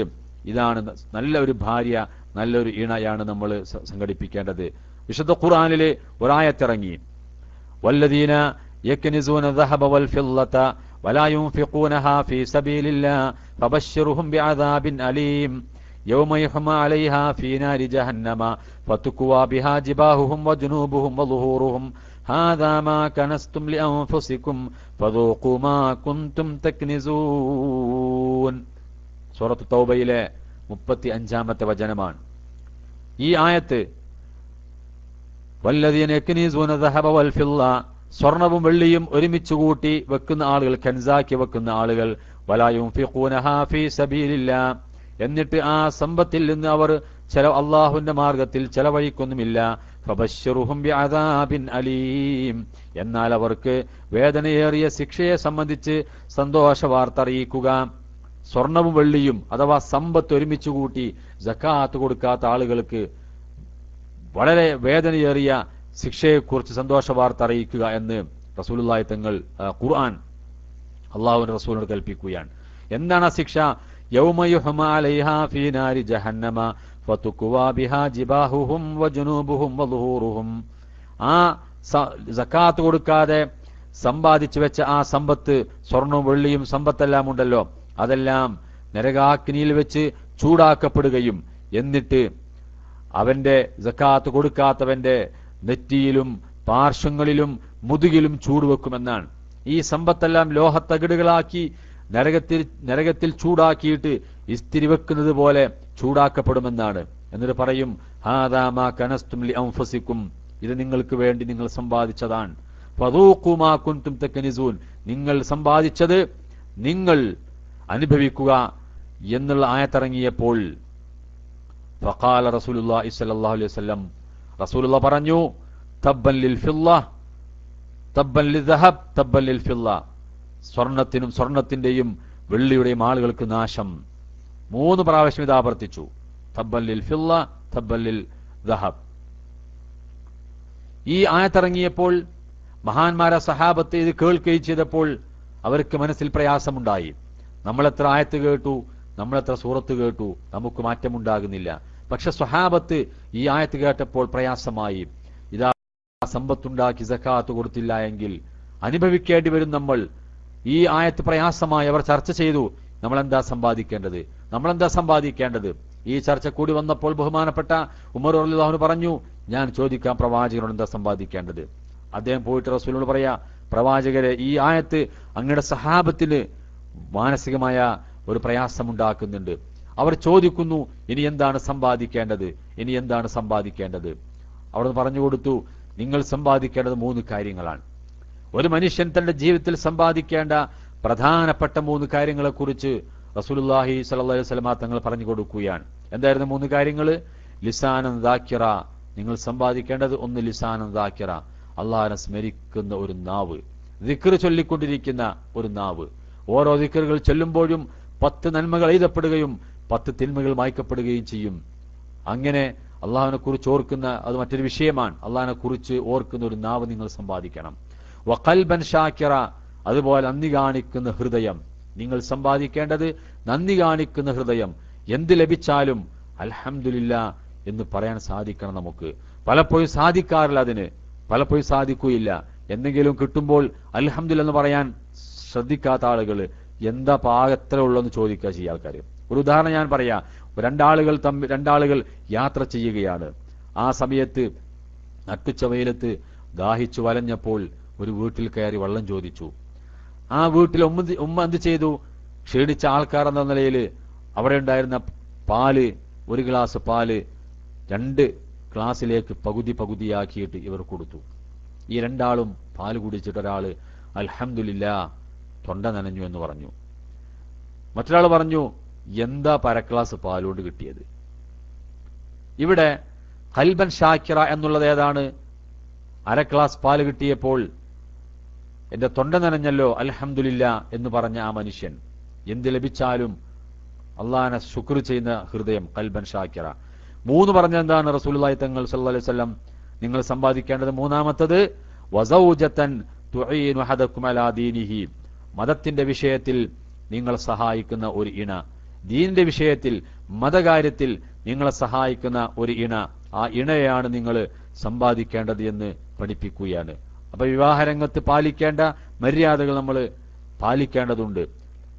ഇതാണ്. നല്ലൊരു ഭാര്യ, നല്ലൊരു ഇണയാണ് നമ്മൾ സംഘടിപ്പിക്കേണ്ടത്. വിശുദ്ധ ഖുർആനിലെ ഒരായത്തിറങ്ങി, വല്ലദീന യക്നിസൂന ദഹബ വൽ ഫില്ലത വലാ യുൻഫിഖൂനഹാ ഫീ സബീലില്ലാഹ് ഫബശ്ശിർഹും ബിഅദാബിൻ അലീം യൗമ യുഹ്മാ അലൈഹാ ഫീ നാരി ജഹന്നമ ഫതുക്വാ ബിഹാ ജിബാഹുഹും വജുനൂബുഹും വളുഹൂറുഹും ഹാദാ മാ കനസ്തും ലിഅൻഫുസികും ഫദൂഖൂ മാ കുൻതും തക്നിസൂൻ. സൂറത്ത് തൗബയിലെ 35-ാമത്തെ വചനമാണ് ഈ ആയത്ത്. വല്ലദീന യക്നീസൂന ദഹബ വൽ ഫില്ല, സ്വർണവും വെള്ളിയും ഒരുമിച്ച് കൂട്ടി വെക്കുന്ന ആളുകൾ, കൻസാക്കി വെക്കുന്ന ആളുകൾ, വലാ യുൻഫിഖൂനഹാ ഫീ സബീലില്ലാഹ്, എന്നിട്ട് ആ സമ്പത്തിൽ നിന്ന് അവർ അള്ളാഹുവിന്റെ മാർഗത്തിൽ ചെലവഴിക്കൊന്നുമില്ല. ഫബശ്ശിർഹും ബിഅദാബിൻ അലീം, എന്നാൽ അവർക്ക് വേദനയേറിയ ശിക്ഷയെ സംബന്ധിച്ച് സന്തോഷ വാർത്ത അറിയിക്കുക. സ്വർണവും വെള്ളിയും അഥവാ സമ്പത്ത് ഒരുമിച്ച് കൂട്ടി സക്കാത്ത് കൊടുക്കാത്ത ആളുകൾക്ക് വളരെ വേദനയേറിയ ശിക്ഷയെക്കുറിച്ച് സന്തോഷ വാർത്ത അറിയിക്കുക എന്ന് റസൂലുള്ളാഹി തങ്ങൾ ഖുർആൻ അള്ളാഹുവിന്റെ റസൂലിനോട് കൽപ്പിക്കുകയാണ്. എന്താണ് ആ ശിക്ഷ? യൗമ യുഹ്മാ അലൈഹാ ഫീ നാരി ജഹന്നമ ഫതുക്വാ ബിഹാ ജിബാഹുഹും വജുനൂബുഹും വളുഹൂറുഹും. ആ സക്കാത്ത് കൊടുക്കാതെ സമ്പാദിച്ചു വെച്ച ആ സമ്പത്ത്, സ്വർണവും വെള്ളിയും സമ്പത്തെല്ലാം ഉണ്ടല്ലോ, അതെല്ലാം നരകാഗ്നിയിൽ വെച്ച് ചൂടാക്കപ്പെടുകയും എന്നിട്ട് അവന്റെ സക്കാത്ത് കൊടുക്കാത്തവന്റെ നെറ്റിയിലും പാർശ്വങ്ങളിലും മുതുകിലും ചൂടുവെക്കുമെന്നാണ്. ഈ സമ്പത്തെല്ലാം ലോഹത്തകിടുകളാക്കി നരകത്തിൽ ചൂടാക്കിയിട്ട് ഇസ്തിരി വെക്കുന്നത് പോലെ ചൂടാക്കപ്പെടുമെന്നാണ്. എന്നിട്ട് പറയും, ഹാദാ മാ കനസ്തും ലിഅൻഫുസികും, ഇത് നിങ്ങൾക്ക് വേണ്ടി നിങ്ങൾ സമ്പാദിച്ചതാണ്. ഫദൂഖൂ മാ കുൻതും തക്നിസൂൻ, നിങ്ങൾ സമ്പാദിച്ചത് നിങ്ങൾ അനുഭവിക്കുക എന്നുള്ള ആയത്തിറങ്ങിയപ്പോൾ ഫഖാല റസൂലുള്ളാഹി സ്വല്ലല്ലാഹു അലൈഹി വസല്ലം, റസൂലുള്ളാഹി പറഞ്ഞു, തബ്ബൻ ലിൽ ഫില്ല തബ്ബൻ ലിദ്ദഹബ് തബ്ബൻ ലിൽ ഫില്ല, സ്വർണത്തിന്റെയും വെള്ളിയുടെയും ആളുകൾക്ക് നാശം. 3 പ്രാവശ്യം ഇത് ആവർത്തിച്ചു, തബ്ബൻ ലിൽ ഫില്ല തബ്ബൻ ലിൽ ദഹബ്. ഈ ആയത്തിറങ്ങിയപ്പോൾ മഹാന്മാരെ സഹാബത്ത് ഇത് കേൾക്കുകയും ചെയ്തപ്പോൾ അവർക്ക് മനസ്സിൽ പ്രയാസമുണ്ടായി. നമ്മളെത്ര ആയത്ത് കേട്ടു, നമ്മളെത്ര സൂറത്ത് കേട്ടു, നമുക്ക് മാറ്റമുണ്ടാകുന്നില്ല. പക്ഷെ സ്വഹാബത്ത് ഈ ആയത്ത് കേട്ടപ്പോൾ പ്രയാസമായി. ഇതാ സമ്പത്തുണ്ടാക്കി സക്കാത്ത് കൊടുത്തില്ല എങ്കിൽ അനുഭവിക്കേണ്ടി വരും നമ്മൾ. ഈ ആയത്ത് പ്രയാസമായി അവർ ചർച്ച ചെയ്തു. നമ്മളെന്താ സമ്പാദിക്കേണ്ടത്? ഈ ചർച്ച കൂടി വന്നപ്പോൾ ബഹുമാനപ്പെട്ട ഉമർ റളിയല്ലാഹു അൻഹു പറഞ്ഞു, ഞാൻ ചോദിക്കാം പ്രവാചകനോട് എന്താ സമ്പാദിക്കേണ്ടത്. അദ്ദേഹം പോയിട്ട് റസൂലിനോട് പറയാ, പ്രവാചകരെ, ഈ ആയത്ത് അങ്ങയുടെ സഹാബത്തിന് മാനസികമായ ഒരു പ്രയാസമുണ്ടാക്കുന്നുണ്ട്. അവർ ചോദിക്കുന്നു, ഇനി എന്താണ് സമ്പാദിക്കേണ്ടത്? അവിടുന്ന് പറഞ്ഞു കൊടുത്തു, നിങ്ങൾ സമ്പാദിക്കേണ്ടത് 3 കാര്യങ്ങളാണ്. ഒരു മനുഷ്യൻ തന്റെ ജീവിതത്തിൽ സമ്പാദിക്കേണ്ട പ്രധാനപ്പെട്ട 3 കാര്യങ്ങളെക്കുറിച്ച് റസൂലുള്ളാഹി സ്വല്ലല്ലാഹു അലൈഹി വസല്ലം തങ്ങൾ പറഞ്ഞു കൊടുക്കുകയാണ്. എന്തായിരുന്നു 3 കാര്യങ്ങൾ? ലിസാനൻ ദാക്കിറ, നിങ്ങൾ സമ്പാദിക്കേണ്ടത് 1 ലിസാനൻ ദാക്കിറ, അള്ളാഹുവിനെ സ്മരിക്കുന്ന ഒരു നാവ്, ദിക്ർ ചൊല്ലിക്കൊണ്ടിരിക്കുന്ന ഒരു നാവ്. ഓരോ ദിക്റുകൾ ചൊല്ലുമ്പോഴും 10 നന്മകൾ എഴുതപ്പെടുകയും 10 തിന്മകൾ മായ്ക്കപ്പെടുകയും ചെയ്യും. അങ്ങനെ അള്ളാഹുവിനെ കുറിച്ച് ഓർക്കുന്ന, അത് മറ്റൊരു വിഷയമാണ്, അള്ളാഹിനെ കുറിച്ച് ഓർക്കുന്ന ഒരു നാവ് നിങ്ങൾ സമ്പാദിക്കണം. വഖൽബൻ ഷാക്കിറ, അതുപോലെ നന്ദി കാണിക്കുന്ന ഹൃദയം, നിങ്ങൾ സമ്പാദിക്കേണ്ടത് നന്ദി കാണിക്കുന്ന ഹൃദയം. എന്ത് ലഭിച്ചാലും അൽഹംദുലില്ലാ എന്ന് പറയാൻ സാധിക്കണം നമുക്ക്. പലപ്പോഴും സാധിക്കുകയില്ല. എന്തെങ്കിലും കിട്ടുമ്പോൾ അൽഹംദുലില്ലാ എന്ന് പറയാൻ ശ്രദ്ധിക്കാത്ത ആളുകൾ എന്താ പാകത്ര ഉള്ളെന്ന് ചോദിക്കുക ചെയ്യുക ആൾക്കാർ. ഒരു ഉദാഹരണം ഞാൻ പറയാം. രണ്ടാളുകൾ യാത്ര ചെയ്യുകയാണ്. ആ സമയത്ത് നട്ടുച്ച വെയിലത്ത് ദാഹിച്ചു വലഞ്ഞപ്പോൾ ഒരു വീട്ടിൽ കയറി വെള്ളം ചോദിച്ചു. ആ വീട്ടിൽ ഉമ്മ എന്ത് ചെയ്തു? ക്ഷീണിച്ച ആൾക്കാർ എന്ന നിലയിൽ അവിടെ ഉണ്ടായിരുന്ന പാല്, 1 ഗ്ലാസ് പാല് 2 ഗ്ലാസ്സിലേക്ക് പകുതിയാക്കിയിട്ട് ഇവർ കൊടുത്തു. ഈ 2 ആളും പാല് കുടിച്ചിട്ട് ഒരാള് അൽഹംദുലില്ലാ തൊണ്ട നനഞ്ഞു എന്ന് പറഞ്ഞു. മറ്റൊരാൾ പറഞ്ഞു, എന്താ 1/2 ഗ്ലാസ് പാലുകൊണ്ട് കിട്ടിയത്? ഇവിടെ ഖൽബൻ ഷാക്കിറ എന്നുള്ളത് ഏതാണ്? 1/2 ഗ്ലാസ് പാല് കിട്ടിയപ്പോൾ എന്റെ തൊണ്ട നനഞ്ഞല്ലോ അൽഹംദുലില്ലാ എന്ന് പറഞ്ഞ ആ മനുഷ്യൻ. എന്ത് ലഭിച്ചാലും അള്ളാഹിനെ ശുക്ർ ചെയ്യുന്ന ഹൃദയം, ഖൽബൻ ഷാക്കിറ. 3 പറഞ്ഞ എന്താണ്? റസൂലുള്ളാഹി തങ്ങൾ സല്ലല്ലാഹു അലൈഹി വസല്ലം നിങ്ങൾ സമ്പാദിക്കേണ്ടത് 3-മത്തത് വസൗജതൻ തുഈനു ഹദകും അലാ ദീനിഹി, മതത്തിന്റെ വിഷയത്തിൽ നിങ്ങൾ സഹായിക്കുന്ന ഒരു ഇണ, ദീനിന്റെ വിഷയത്തിൽ മതകാര്യത്തിൽ നിങ്ങളെ സഹായിക്കുന്ന ഒരു ഇണ, ആ ഇണയാണ് നിങ്ങൾ സമ്പാദിക്കേണ്ടത് എന്ന് പഠിപ്പിക്കുകയാണ്. അപ്പൊ വിവാഹരംഗത്ത് പാലിക്കേണ്ട മര്യാദകൾ നമ്മൾ പാലിക്കേണ്ടതുണ്ട്.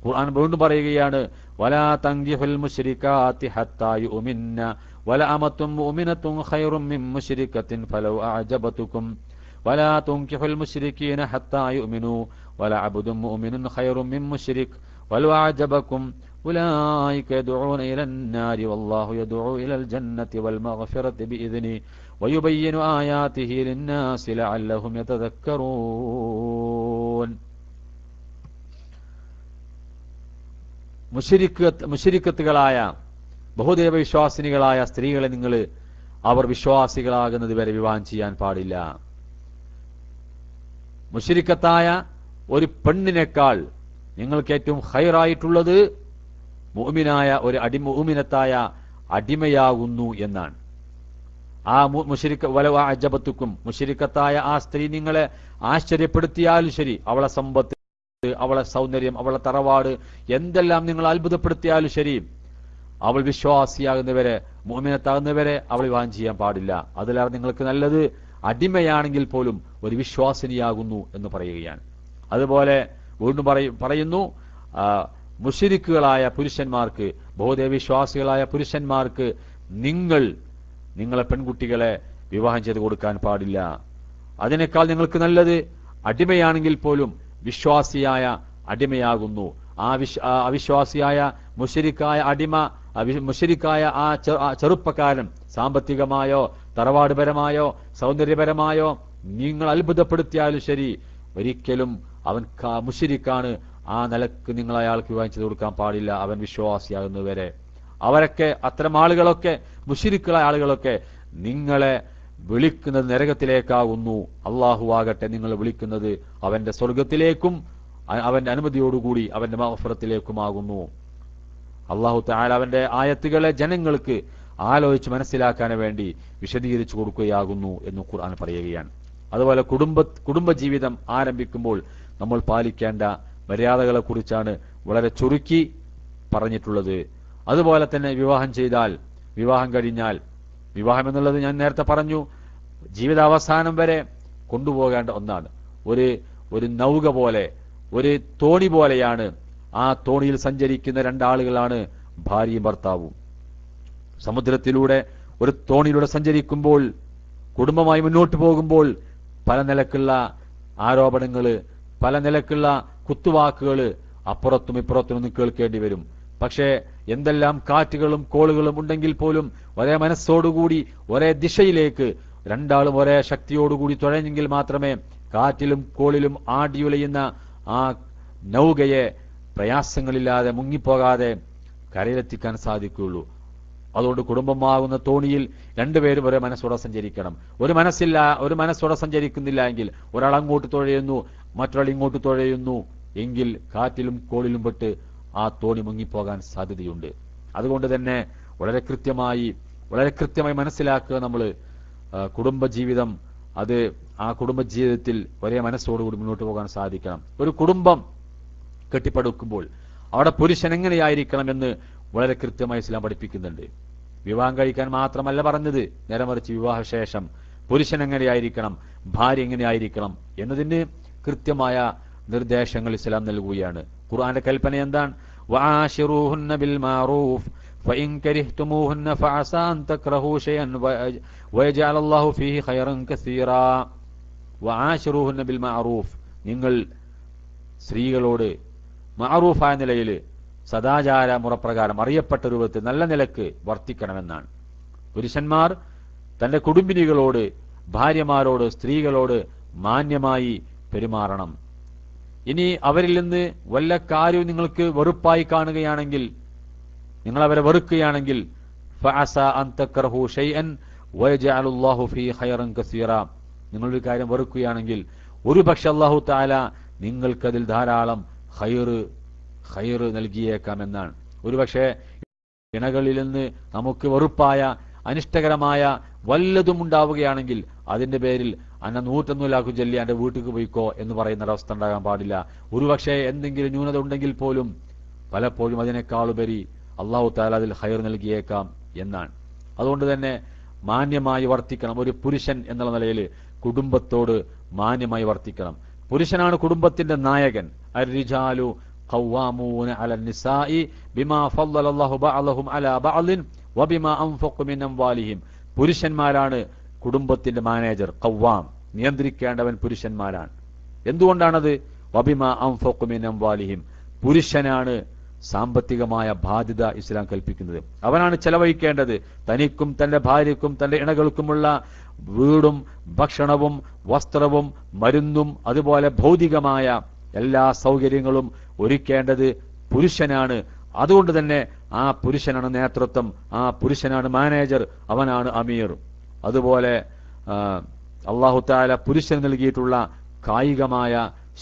ഖുർആൻ വീണ്ടും പറയുകയാണ്, വലാ തൻകിഹുൽ മുശ്രികാത്തി ഹത്താ യുമിന്ന വലാ അമത്തും മുഅ്മിനത്തുൻ ഖൈറും മിൻ മുശ്രികത്തിൻ ഫലൗ അഅജബതുകും വലാ തുൻകിഹുൽ മുശ്രികീന ഹത്താ യുമിനു വലാ അബ്ദുൻ മുഅ്മിനുൻ ഖൈറും മിൻ മുശ്രിക് വലൗ അഅജബകും ഉലൈക യദ്ഊന ഇലൻ നാരി വല്ലാഹു യദ്ഊ ഇലൽ ജന്നതി വൽ മഗ്ഫിറതി ബിഇذനി വയുബയ്യിനു ആയാതിഹി ലിന്നാസി ലഅല്ലഹും യതദക്കറൂൻ. മുശ്രിക്കത്തുകളായ ബഹുദൈവ വിശ്വാസിനികളായ സ്ത്രീകളെ നിങ്ങൾ അവർ വിശ്വാസികളാകുന്നത് വരെ വിവാഹം ചെയ്യാൻ പാടില്ല. മുശ്രിക്കത്തായ ഒരു പെണ്ണിനേക്കാൾ നിങ്ങൾക്ക് ഏറ്റവും ഖൈറായിട്ടുള്ളത് മുഅ്മിനായ ഒരു മുഅ്മിനത്തായ അടിമയാകുന്നു എന്നാണ്. ആ വലവ അജബത്തുക്കും, മുശ്രിക്കത്തായ ആ സ്ത്രീ നിങ്ങളെ ആശ്ചര്യപ്പെടുത്തിയാലും ശരി, അവളെ സമ്പത്ത്, അവളെ സൗന്ദര്യം, അവളെ തറവാട്, എന്തെല്ലാം നിങ്ങൾ അത്ഭുതപ്പെടുത്തിയാലും ശരി, അവൾ വിശ്വാസിയാകുന്നവരെ, മുഅ്മിനത്താകുന്നവരെ അവൾ വിവാഹം ചെയ്യാൻ പാടില്ല. അതിലേറെ നിങ്ങൾക്ക് നല്ലത് അടിമയാണെങ്കിൽ പോലും ഒരു വിശ്വാസിനിയാകുന്നു എന്ന് പറയുകയാണ്. അതുപോലെ വീണ്ടും പറയുന്നു, മുശ്രിക്കുകളായ പുരുഷന്മാർക്ക്, ബഹുദൈവ വിശ്വാസികളായ പുരുഷന്മാർക്ക് നിങ്ങളെ പെൺകുട്ടികളെ വിവാഹം ചെയ്ത് കൊടുക്കാൻ പാടില്ല. അതിനേക്കാൾ നിങ്ങൾക്ക് നല്ലത് അടിമയാണെങ്കിൽ പോലും വിശ്വാസിയായ അടിമയാകുന്നു. അവിശ്വാസിയായ മുശ്രിക്കായ അടിമ, മുശ്രിക്കായ ആ ചെറുപ്പക്കാരൻ സാമ്പത്തികമായോ തറവാടുപരമായോ സൗന്ദര്യപരമായോ നിങ്ങൾ അത്ഭുതപ്പെടുത്തിയാലും ശരി, ഒരിക്കലും അവൻ മുശ്രിക്കാണ്. ആ നിലക്ക് നിങ്ങൾ അയാൾക്ക് വിവാഹം ചെയ്ത് കൊടുക്കാൻ പാടില്ല, അവൻ വിശ്വാസിയാകുന്നവരെ. അവരൊക്കെ, അത്തരം ആളുകളൊക്കെ, മുശ്രിക്കുകളായ ആളുകളൊക്കെ നിങ്ങളെ വിളിക്കുന്നത് നരകത്തിലേക്കാകുന്നു. അള്ളാഹു ആകട്ടെ നിങ്ങളെ വിളിക്കുന്നത് അവന്റെ സ്വർഗത്തിലേക്കും അവന്റെ അനുമതിയോടുകൂടി അവന്റെ മഗ്ഫിറത്തിലേക്കുമാകുന്നു. അള്ളാഹു തആല അവന്റെ ആയത്തുകളെ ജനങ്ങൾക്ക് ആലോചിച്ച് മനസ്സിലാക്കാൻ വേണ്ടി വിശദീകരിച്ചു കൊടുക്കുകയാകുന്നു എന്ന് ഖുർആൻ പറയുകയാണ്. അതുപോലെ കുടുംബജീവിതം ആരംഭിക്കുമ്പോൾ നമ്മൾ പാലിക്കേണ്ട മര്യാദകളെ കുറിച്ചാണ് വളരെ ചുരുക്കി പറഞ്ഞിട്ടുള്ളത്. അതുപോലെ തന്നെ വിവാഹം കഴിഞ്ഞാൽ, വിവാഹം എന്നുള്ളത് ഞാൻ നേരത്തെ പറഞ്ഞു, ജീവിതാവസാനം വരെ കൊണ്ടുപോകേണ്ട ഒന്നാണ്. ഒരു നൗക പോലെ, ഒരു തോണി പോലെയാണ്. ആ തോണിയിൽ സഞ്ചരിക്കുന്ന രണ്ടാളുകളാണ് ഭാര്യയും ഭർത്താവും. സമുദ്രത്തിലൂടെ ഒരു തോണിയിലൂടെ സഞ്ചരിക്കുമ്പോൾ, കുടുംബമായി മുന്നോട്ട് പോകുമ്പോൾ പല നിലക്കുള്ള ആരോപണങ്ങള്, പല നിലക്കുള്ള കുത്തുവാക്കുകള് അപ്പുറത്തും ഇപ്പുറത്തും നിന്ന് കേൾക്കേണ്ടി വരും. പക്ഷേ എന്തെല്ലാം കാറ്റുകളും കോളുകളും ഉണ്ടെങ്കിൽ പോലും ഒരേ മനസ്സോടുകൂടി ഒരേ ദിശയിലേക്ക് രണ്ടാളും ഒരേ ശക്തിയോടുകൂടി തുഴഞ്ഞെങ്കിൽ മാത്രമേ കാറ്റിലും കോളിലും ആടിയുലയുന്ന ആ നൗകയെ പ്രയാസങ്ങളില്ലാതെ മുങ്ങിപ്പോകാതെ കരയിലെത്തിക്കാൻ സാധിക്കുകയുള്ളൂ. അതുകൊണ്ട് കുടുംബമാകുന്ന തോണിയിൽ രണ്ടുപേരും ഒരേ മനസ്സോടെ സഞ്ചരിക്കണം. ഒരു മനസ്സോടെ സഞ്ചരിക്കുന്നില്ല എങ്കിൽ, ഒരാൾ അങ്ങോട്ട് തുഴയുന്നു, മറ്റൊരാൾ ഇങ്ങോട്ട് തുഴയുന്നു എങ്കിൽ കാറ്റിലും കോളിലും പെട്ട് ആ തോണി മുങ്ങിപ്പോകാൻ സാധ്യതയുണ്ട്. അതുകൊണ്ട് തന്നെ വളരെ കൃത്യമായി മനസ്സിലാക്കുക നമ്മൾ കുടുംബജീവിതം. അത് ആ കുടുംബജീവിതത്തിൽ ഒരേ മനസ്സോടുകൂടി മുന്നോട്ട് പോകാൻ സാധിക്കണം. ഒരു കുടുംബം കെട്ടിപ്പടുക്കുമ്പോൾ അവിടെ പുരുഷൻ എങ്ങനെയായിരിക്കണമെന്ന് വളരെ കൃത്യമായി ഇസ്ലാം പഠിപ്പിക്കുന്നുണ്ട്. വിവാഹം കഴിക്കാൻ മാത്രമല്ല പറഞ്ഞത്, നേരെ മറിച്ച് വിവാഹശേഷം പുരുഷൻ എങ്ങനെയായിരിക്കണം, ഭാര്യ എങ്ങനെയായിരിക്കണം എന്നതിന് കൃത്യമായ നിർദ്ദേശങ്ങൾ ഇസ്ലാം നൽകുകയാണ്. ഖുർആന്റെ കൽപ്പന എന്താണ്? വആശിറൂഹുന്ന ബിൽ മഅറൂഫ് ഫഇൻ കരിഹ്തുമൂഹുന്ന ഫഅസാ അൻ തക്റഹൂ ശൈഅൻ വയജഅലല്ലാഹു ഫീഹി ഖൈറൻ കസീറാ. വആശിറൂഹുന്ന ബിൽ മഅറൂഫ്, നിങ്ങൾ സ്ത്രീകളോട് മഅറൂഫായ നിലയിൽ സദാചാര മുറപ്രകാരം അറിയപ്പെട്ട രൂപത്തിൽ നല്ല നിലക്ക് വർത്തിക്കണമെന്നാണ്. പുരുഷന്മാർ തന്റെ കുടുംബിനികളോട്, ഭാര്യമാരോട്, സ്ത്രീകളോട് മാന്യമായി പെരുമാറണം. ഇനി അവരിൽ നിന്ന് വല്ല കാര്യവും നിങ്ങൾക്ക് വെറുപ്പായി കാണുകയാണെങ്കിൽ, നിങ്ങൾ അവരെ വെറുക്കുകയാണെങ്കിൽ, ഫഅസാ അൻ തക്റഹൂ ശൈഅൻ വയജഅലുല്ലാഹു ഫീഹി ഖൈറൻ കസീറാ, നിങ്ങളൊരു കാര്യം വെറുക്കുകയാണെങ്കിൽ ഒരുപക്ഷെ അല്ലാഹു തആല നിങ്ങൾക്കതിൽ ധാരാളം ഖൈർ നൽകിയേക്കാമെന്നാണ്. ഒരുപക്ഷെ ഇണകളിൽ നിന്ന് നമുക്ക് വെറുപ്പായ അനിഷ്ടകരമായ വല്ലതും ഉണ്ടാവുകയാണെങ്കിൽ അതിന്റെ പേരിൽ അന്ന 101 ചൊല്ലി എന്റെ വീട്ടിലേക്ക് പോയിക്കോ എന്ന് പറയുന്ന ഒരവസ്ഥ ഉണ്ടാകാൻ പാടില്ല. ഒരുപക്ഷെ എന്തെങ്കിലും ന്യൂനത ഉണ്ടെങ്കിൽ പോലും പലപ്പോഴും അതിനേക്കാളുപരി അല്ലാഹു തആല അതിൽ ഖൈർ നൽകിയേക്കാം എന്നാണ്. അതുകൊണ്ട് തന്നെ മാന്യമായി വർത്തിക്കണം. ഒരു പുരുഷൻ എന്നുള്ള നിലയിൽ കുടുംബത്തോട് മാന്യമായി വർത്തിക്കണം. പുരുഷനാണ് കുടുംബത്തിന്റെ നായകൻ. അർരിജാലു ഖവ്വാമൂന അലൻ നിസാഇ ബിമാ ഫളലല്ലാഹു ബഅദഹും അലാ ബഅദിൻ വബിമാ അൻഫഖു മിൻ അംവാലിഹിം. പുരുഷന്മാരാണ് കുടുംബത്തിന്റെ മാനേജർ. ഖവ്വാം, നിയന്ത്രിക്കേണ്ടവൻ പുരുഷന്മാരാണ്. എന്തുകൊണ്ടാണത്? വബിമാ അൻഫഖു മിൻ അംവാലിഹിം, പുരുഷനാണ് സാമ്പത്തികമായ ബാധ്യത ഇസ്ലാം കൽപ്പിക്കുന്നത്. അവനാണ് ചെലവഴിക്കേണ്ടത്. തനിക്കും തന്റെ ഭാര്യയ്ക്കും തന്റെ ഇണകൾക്കുമുള്ള വീടും ഭക്ഷണവും വസ്ത്രവും മരുന്നും അതുപോലെ ഭൗതികമായ എല്ലാ സൗകര്യങ്ങളും ഒരുക്കേണ്ടത് പുരുഷനാണ്. അതുകൊണ്ട് തന്നെ ആ പുരുഷനാണ് നേതൃത്വം, ആ പുരുഷനാണ് മാനേജർ, അവനാണ് അമീർ. അതുപോലെ അല്ലാഹു തആല പുരുഷൻ നൽകിയിട്ടുള്ള കായികമായ